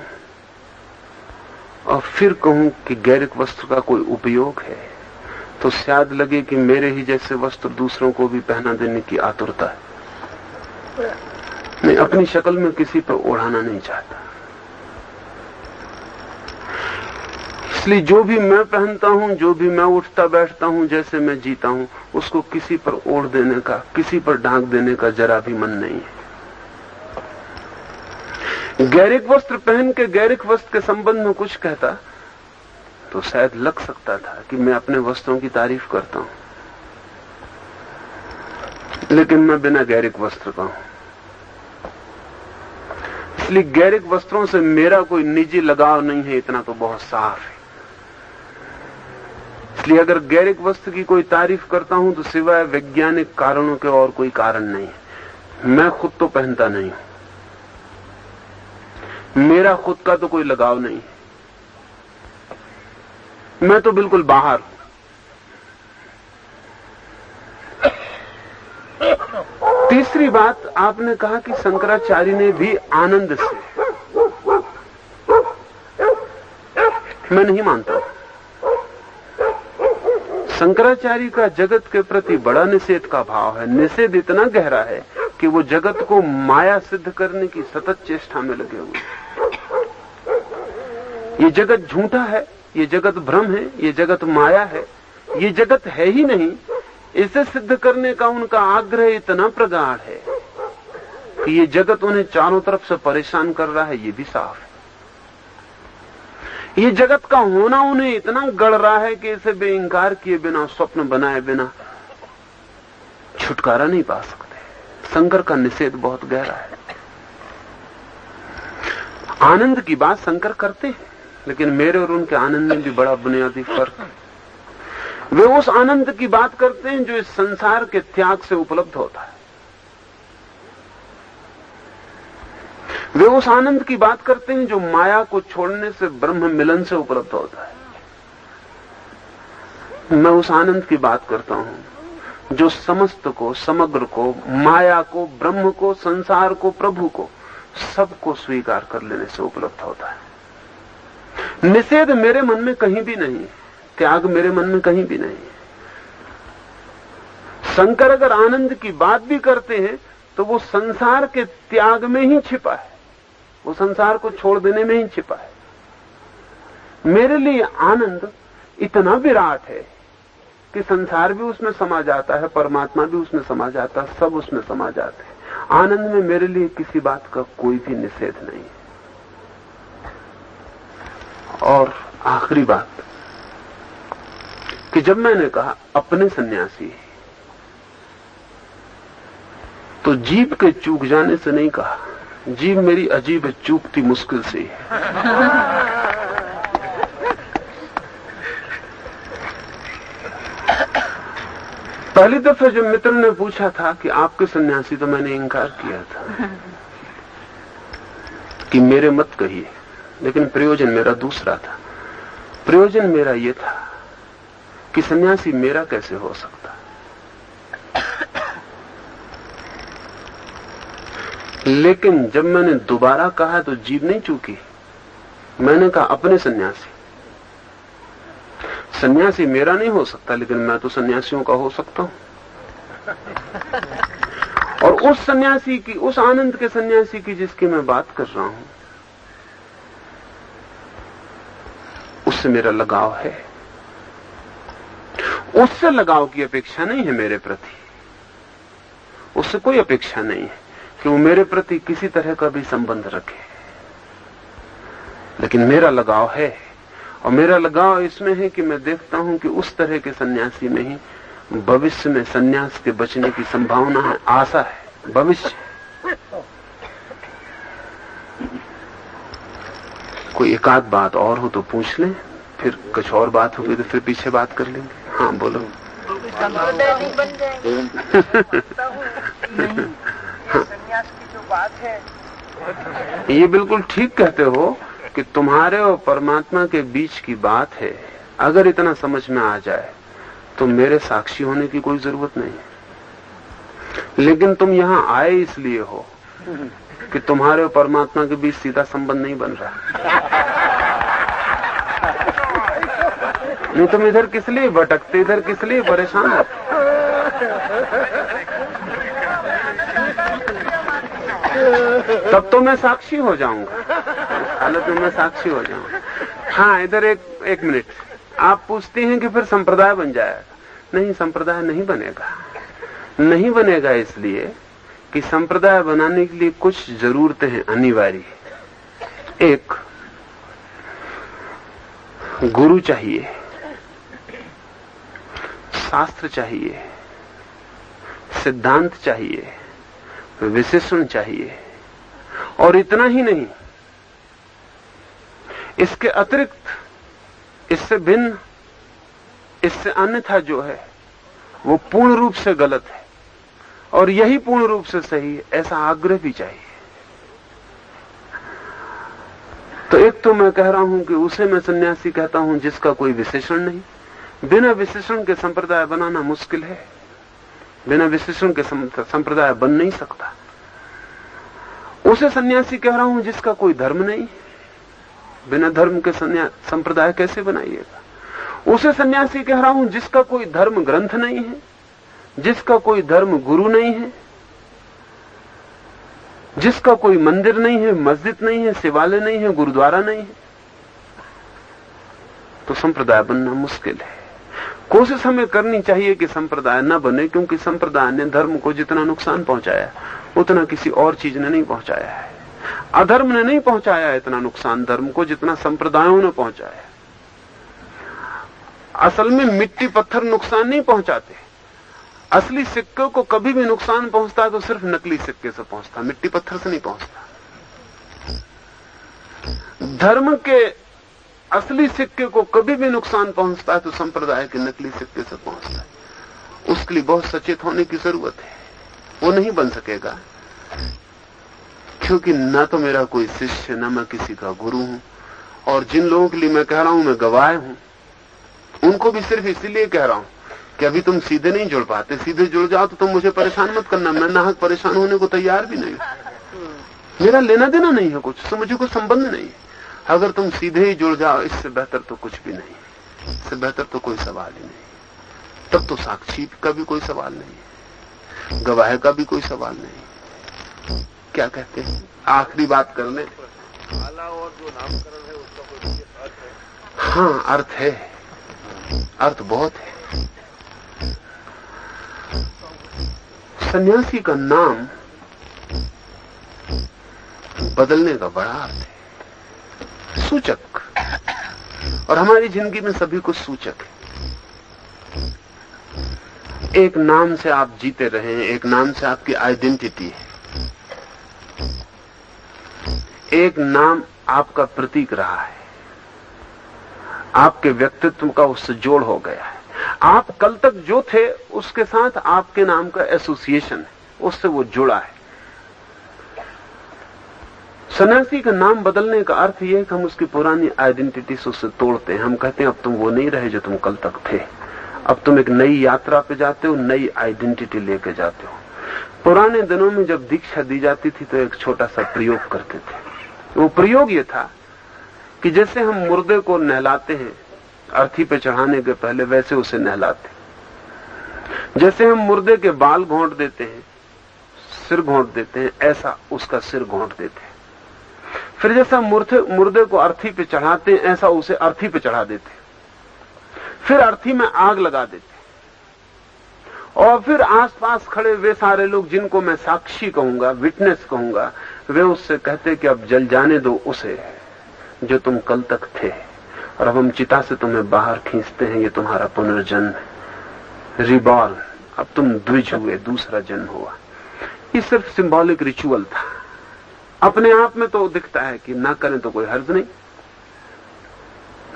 और फिर कहूं कि गैरिक वस्त्र का कोई उपयोग है, तो शायद लगे कि मेरे ही जैसे वस्त्र दूसरों को भी पहना देने की आतुरता है। मैं अपनी शक्ल में किसी पर ओढ़ाना नहीं चाहता, इसलिए जो भी मैं पहनता हूं, जो भी मैं उठता बैठता हूं, जैसे मैं जीता हूं, उसको किसी पर ओढ़ देने का, किसी पर ढांक देने का जरा भी मन नहीं है। गैरिक वस्त्र पहन के गैरिक वस्त्र के संबंध में कुछ कहता तो शायद लग सकता था कि मैं अपने वस्त्रों की तारीफ करता हूं, लेकिन मैं बिना गैरिक वस्त्र का हूं। इसलिए गैरिक वस्त्रों से मेरा कोई निजी लगाव नहीं है, इतना तो बहुत साफ है। इसलिए अगर गैरिक वस्त्र की कोई तारीफ करता हूं तो सिवाय वैज्ञानिक कारणों के और कोई कारण नहीं है। मैं खुद तो पहनता नहीं हूं, मेरा खुद का तो कोई लगाव नहीं है, मैं तो बिल्कुल बाहर हूं। तीसरी बात, आपने कहा कि शंकराचार्य ने भी आनंद से, मैं नहीं मानता। शंकराचार्य का जगत के प्रति बड़ा निषेध का भाव है, निषेध इतना गहरा है कि वो जगत को माया सिद्ध करने की सतत चेष्टा में लगे हुए। ये जगत झूठा है, ये जगत भ्रम है, ये जगत माया है, ये जगत है ही नहीं, इसे सिद्ध करने का उनका आग्रह इतना प्रगाढ़ है कि ये जगत उन्हें चारों तरफ से परेशान कर रहा है, ये भी साफ है। ये जगत का होना उन्हें इतना गड़ रहा है कि इसे बेइंकार किए बिना, स्वप्न बनाए बिना छुटकारा नहीं पा सकते। शंकर का निषेध बहुत गहरा है। आनंद की बात शंकर करते हैं, लेकिन मेरे और उनके आनंद में भी बड़ा बुनियादी फर्क है। वे उस आनंद की बात करते हैं जो इस संसार के त्याग से उपलब्ध होता है। वे उस आनंद की बात करते हैं जो माया को छोड़ने से, ब्रह्म मिलन से उपलब्ध होता है। मैं उस आनंद की बात करता हूं जो समस्त को, समग्र को, माया को, ब्रह्म को, संसार को, प्रभु को, सबको स्वीकार कर लेने से उपलब्ध होता है। निषेध मेरे मन में कहीं भी नहीं, त्याग मेरे मन में कहीं भी नहीं। शंकर अगर आनंद की बात भी करते हैं तो वो संसार के त्याग में ही छिपा है, वो संसार को छोड़ देने में ही छिपा है। मेरे लिए आनंद इतना विराट है कि संसार भी उसमें समा जाता है, परमात्मा भी उसमें समा जाता है, सब उसमें समा जाते हैं। आनंद में मेरे लिए किसी बात का कोई भी निषेध नहीं। और आखिरी बात कि जब मैंने कहा अपने सन्यासी तो जीभ के चूक जाने से नहीं कहा, जीभ मेरी अजीब है, चूकती मुश्किल से है। पहली दफे जब मित्र ने पूछा था कि आपके सन्यासी, तो मैंने इंकार किया था कि मेरे मत कहिए, लेकिन प्रयोजन मेरा दूसरा था। प्रयोजन मेरा यह था कि सन्यासी मेरा कैसे हो सकता। लेकिन जब मैंने दोबारा कहा तो जीभ नहीं चूकी। मैंने कहा अपने सन्यासी, सन्यासी मेरा नहीं हो सकता, लेकिन मैं तो सन्यासियों का हो सकता हूं। और उस सन्यासी की, उस आनंद के सन्यासी की जिसकी मैं बात कर रहा हूं, उससे मेरा लगाव है। उससे लगाव की अपेक्षा नहीं है मेरे प्रति, उससे कोई अपेक्षा नहीं है कि वो मेरे प्रति किसी तरह का भी संबंध रखे, लेकिन मेरा लगाव है। और मेरा लगाव इसमें है कि मैं देखता हूं कि उस तरह के सन्यासी में ही भविष्य में सन्यास के बचने की संभावना है, आशा है। भविष्य कोई एक आध बात और हो तो पूछ लें, फिर कुछ और बात होगी तो फिर पीछे बात कर लेंगे। हाँ बोलो। सन्यास की जो बात है, ये बिल्कुल ठीक कहते हो कि तुम्हारे और परमात्मा के बीच की बात है। अगर इतना समझ में आ जाए तो मेरे साक्षी होने की कोई जरूरत नहीं। लेकिन तुम यहां आए इसलिए हो कि तुम्हारे और परमात्मा के बीच सीधा संबंध नहीं बन रहा। नहीं तुम इधर किस लिए भटकते, इधर किस लिए परेशान होते। तब तो मैं साक्षी हो जाऊंगा, हालत में मैं साक्षी हो जाऊंगा। हाँ इधर एक मिनट, आप पूछते हैं कि फिर संप्रदाय बन जाएगा। नहीं, संप्रदाय नहीं बनेगा। नहीं बनेगा इसलिए कि संप्रदाय बनाने के लिए कुछ जरूरतें हैं अनिवार्य। एक, गुरु चाहिए, शास्त्र चाहिए, सिद्धांत चाहिए, विशेषण चाहिए। और इतना ही नहीं, इसके अतिरिक्त, इससे भिन्न, इससे अन्यथा जो है वो पूर्ण रूप से गलत है और यही पूर्ण रूप से सही है, ऐसा आग्रह भी चाहिए। तो एक तो मैं कह रहा हूं कि उसे मैं सन्यासी कहता हूं जिसका कोई विशेषण नहीं। बिना विशेषण के संप्रदाय बनाना मुश्किल है, बिना विशेषण के संप्रदाय बन नहीं सकता। उसे सन्यासी कह रहा हूं जिसका कोई धर्म नहीं, बिना धर्म के संप्रदाय कैसे बनाइएगा। उसे सन्यासी कह रहा हूं जिसका कोई धर्म ग्रंथ नहीं है, जिसका कोई धर्म गुरु नहीं है, जिसका कोई मंदिर नहीं है, मस्जिद नहीं है, शिवालय नहीं है, गुरुद्वारा नहीं है, तो संप्रदाय बनना मुश्किल है। कोशिश हमें करनी चाहिए कि संप्रदाय न बने, क्योंकि संप्रदाय ने धर्म को जितना नुकसान पहुंचाया उतना किसी और चीज ने नहीं पहुंचाया है। अधर्म ने नहीं पहुंचाया इतना नुकसान धर्म को जितना संप्रदायों ने पहुंचाया। असल में मिट्टी पत्थर नुकसान नहीं पहुंचाते। असली सिक्के को कभी भी नुकसान पहुंचता है तो सिर्फ नकली सिक्के से पहुंचता, मिट्टी पत्थर से नहीं पहुंचता। धर्म के असली सिक्के को कभी भी नुकसान पहुंचता है तो संप्रदाय के नकली सिक्के से पहुंचता है। उसके लिए बहुत सचेत होने की जरूरत है। वो नहीं बन सकेगा क्योंकि ना तो मेरा कोई शिष्य, ना मैं किसी का गुरु हूं। और जिन लोगों के लिए मैं कह रहा हूं मैं गवाह हूं, उनको भी सिर्फ इसीलिए कह रहा हूं कि अभी तुम सीधे नहीं जुड़ पाते। सीधे जुड़ जाओ तो तुम मुझे परेशान मत करना, मैं नाहक परेशान होने को तैयार भी नहीं। मेरा लेना देना नहीं है कुछ, उससे मुझे कोई संबंध नहीं है। अगर तुम सीधे ही जुड़ जाओ, इससे बेहतर तो कुछ भी नहीं, इससे बेहतर तो कोई सवाल ही नहीं। तब तो साक्षी का भी कोई सवाल नहीं, गवाह का भी कोई सवाल नहीं। क्या कहते हैं, आखिरी बात कर ले। माला और जो नामकरण है उसका कोई अर्थ है? हाँ अर्थ है, अर्थ बहुत है। सन्यासी का नाम बदलने का बड़ा अर्थ है, सूचक। और हमारी जिंदगी में सभी कुछ सूचक है। एक नाम से आप जीते रहे हैं, एक नाम से आपकी आइडेंटिटी है, एक नाम आपका प्रतीक रहा है, आपके व्यक्तित्व का उससे जोड़ हो गया है। आप कल तक जो थे उसके साथ आपके नाम का एसोसिएशन है, उससे वो जुड़ा है। सन्यासी का नाम बदलने का अर्थ यह है कि हम उसकी पुरानी आइडेंटिटी से उससे तोड़ते हैं। हम कहते हैं अब तुम वो नहीं रहे जो तुम कल तक थे, अब तुम एक नई यात्रा पे जाते हो, नई आइडेंटिटी लेके जाते हो। पुराने दिनों में जब दीक्षा दी जाती थी तो एक छोटा सा प्रयोग करते थे। वो प्रयोग ये था कि जैसे हम मुर्दे को नहलाते हैं अर्थी पे चढ़ाने के पहले, वैसे उसे नहलाते। जैसे हम मुर्दे के बाल घोंट देते हैं, सिर घोंट देते हैं, ऐसा उसका सिर घोंट देते हैं। फिर जैसा मुर्दे को अर्थी पे चढ़ाते हैं, ऐसा उसे अर्थी पे चढ़ा देते हैं। फिर अर्थी में आग लगा देते हैं। और फिर आसपास खड़े वे सारे लोग जिनको मैं साक्षी कहूंगा, विटनेस कहूंगा, वे उससे कहते कि अब जल जाने दो उसे जो तुम कल तक थे, और अब हम चिता से तुम्हें बाहर खींचते हैं। ये तुम्हारा पुनर्जन्म है, रिबॉर्न। अब तुम द्विज हुए, दूसरा जन्म हुआ। ये सिर्फ सिंबॉलिक रिचुअल था। अपने आप में तो दिखता है कि ना करें तो कोई हर्ज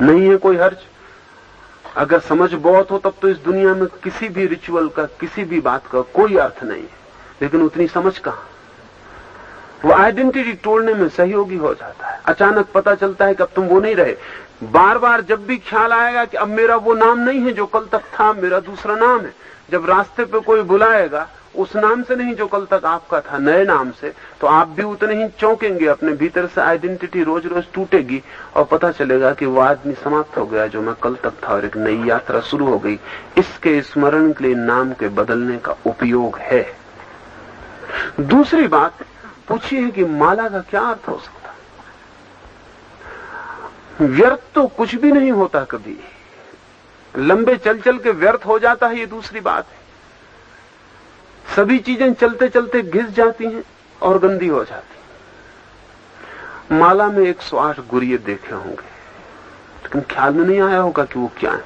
नहीं है कोई हर्ज। अगर समझ बहुत हो तब तो इस दुनिया में किसी भी रिचुअल का, किसी भी बात का कोई अर्थ नहीं है। लेकिन उतनी समझ कहां, वो आइडेंटिटी तोड़ने में सहयोगी हो जाता है। अचानक पता चलता है कि अब तुम वो नहीं रहे। बार बार जब भी ख्याल आएगा कि अब मेरा वो नाम नहीं है जो कल तक था, मेरा दूसरा नाम है। जब रास्ते पे कोई बुलाएगा उस नाम से नहीं जो कल तक आपका था, नए नाम से, तो आप भी उतने ही चौंकेंगे। अपने भीतर से आइडेंटिटी रोज रोज टूटेगी और पता चलेगा कि वो आदमी समाप्त हो गया जो मैं कल तक था, और एक नई यात्रा शुरू हो गई। इसके स्मरण के लिए नाम के बदलने का उपयोग है। दूसरी बात पूछिए है कि माला का क्या अर्थ हो सकता? व्यर्थ तो कुछ भी नहीं होता कभी। लंबे चल चल के व्यर्थ हो जाता है, ये दूसरी बात है। सभी चीजें चलते चलते घिस जाती हैं और गंदी हो जाती हैं। माला में 108 गुरिये देखे होंगे, लेकिन ख्याल में नहीं आया होगा कि वो क्या है।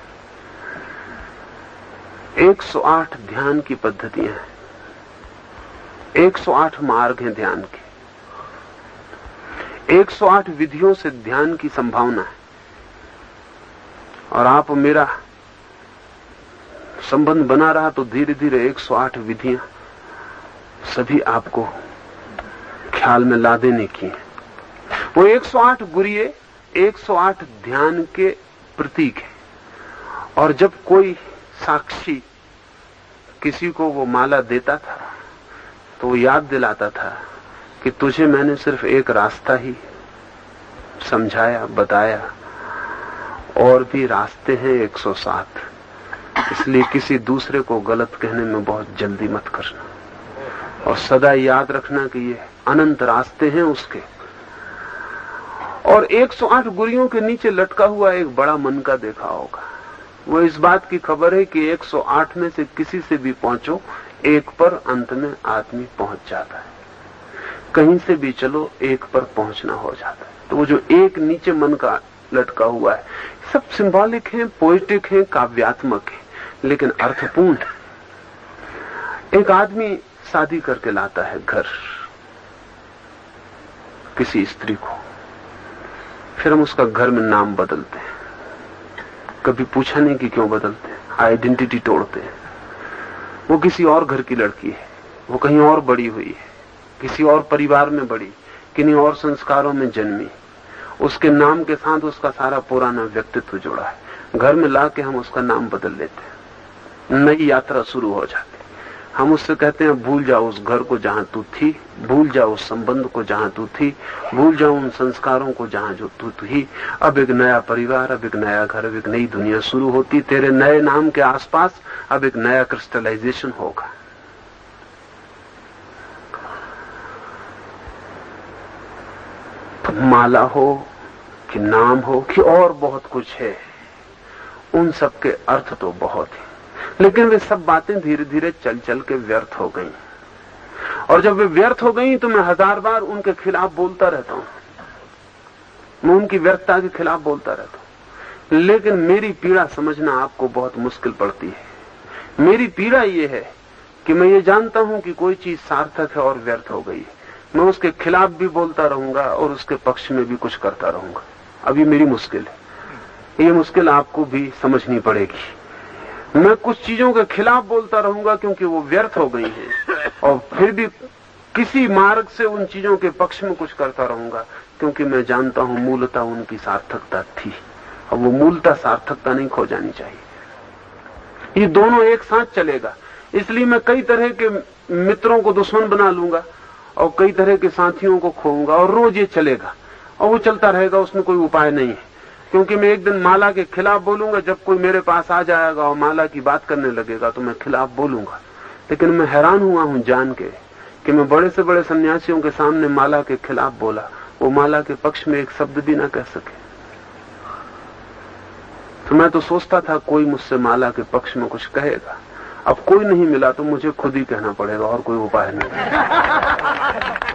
108 ध्यान की पद्धतियां हैं, 108 मार्ग हैं ध्यान के, 108 विधियों से ध्यान की संभावना है। और आप मेरा संबंध बना रहा तो धीरे धीरे 108 विधियां सभी आपको ख्याल में ला देने की है। वो 108 गुरिये 108 ध्यान के प्रतीक है। और जब कोई साक्षी किसी को वो माला देता था तो वो याद दिलाता था कि तुझे मैंने सिर्फ एक रास्ता ही समझाया, बताया, और भी रास्ते हैं 107। इसलिए किसी दूसरे को गलत कहने में बहुत जल्दी मत करना, और सदा याद रखना कि ये अनंत रास्ते हैं उसके। और 108 गुरियों के नीचे लटका हुआ एक बड़ा मन का देखा होगा। वो इस बात की खबर है कि 108 में से किसी से भी पहुंचो, एक पर अंत में आदमी पहुंच जाता है। कहीं से भी चलो, एक पर पहुंचना हो जाता है। तो वो जो एक नीचे मन का लटका हुआ है, सब सिंबॉलिक है, पोएटिक है, काव्यात्मक है, लेकिन अर्थपूर्ण है। एक आदमी शादी करके लाता है घर किसी स्त्री को, फिर हम उसका घर में नाम बदलते हैं। कभी पूछा नहीं कि क्यों बदलते हैं, आइडेंटिटी तोड़ते हैं। वो किसी और घर की लड़की है, वो कहीं और बड़ी हुई है, किसी और परिवार में बड़ी, किन्हीं और संस्कारों में जन्मी। उसके नाम के साथ उसका सारा पुराना व्यक्तित्व जुड़ा है। घर में लाके हम उसका नाम बदल लेते हैं, नई यात्रा शुरू हो जाती है। हम उससे कहते हैं भूल जाओ उस घर को जहां तू थी, भूल जाओ उस संबंध को जहां तू थी, भूल जाओ उन संस्कारों को जहां जो तू थी। अब एक नया परिवार, अब एक नया घर, अब एक नई दुनिया शुरू होती। तेरे नए नाम के आसपास अब एक नया क्रिस्टलाइजेशन होगा। माला हो कि नाम हो कि और बहुत कुछ है, उन सब के अर्थ तो बहुत है, लेकिन वे सब बातें धीरे धीरे चल चल के व्यर्थ हो गई। और जब वे व्यर्थ हो गई तो मैं 1000 बार उनके खिलाफ बोलता रहता हूं, मैं उनकी व्यर्थता के खिलाफ बोलता रहता हूं। लेकिन मेरी पीड़ा समझना आपको बहुत मुश्किल पड़ती है मेरी पीड़ा ये है कि मैं ये जानता हूं कि कोई चीज सार्थक है और व्यर्थ हो गई है। मैं उसके खिलाफ भी बोलता रहूंगा और उसके पक्ष में भी कुछ करता रहूंगा। अभी मेरी मुश्किल है, ये मुश्किल आपको भी समझनी पड़ेगी। मैं कुछ चीजों के खिलाफ बोलता रहूंगा क्योंकि वो व्यर्थ हो गई हैं, और फिर भी किसी मार्ग से उन चीजों के पक्ष में कुछ करता रहूंगा क्योंकि मैं जानता हूं मूलतः उनकी सार्थकता थी, और वो मूलतः सार्थकता नहीं खो जानी चाहिए। ये दोनों एक साथ चलेगा। इसलिए मैं कई तरह के मित्रों को दुश्मन बना लूंगा और कई तरह के साथियों को खोऊंगा, और रोज ये चलेगा और वो चलता रहेगा। उसमें कोई उपाय नहीं है, क्योंकि मैं एक दिन माला के खिलाफ बोलूंगा। जब कोई मेरे पास आ जाएगा और माला की बात करने लगेगा तो मैं खिलाफ बोलूंगा। लेकिन मैं हैरान हुआ हूं जान के कि मैं बड़े से बड़े सन्यासियों के सामने माला के खिलाफ बोला, वो माला के पक्ष में एक शब्द भी ना कह सके। तो मैं तो सोचता था कोई मुझसे माला के पक्ष में कुछ कहेगा। अब कोई नहीं मिला तो मुझे खुद ही कहना पड़ेगा, और कोई उपाय नहीं।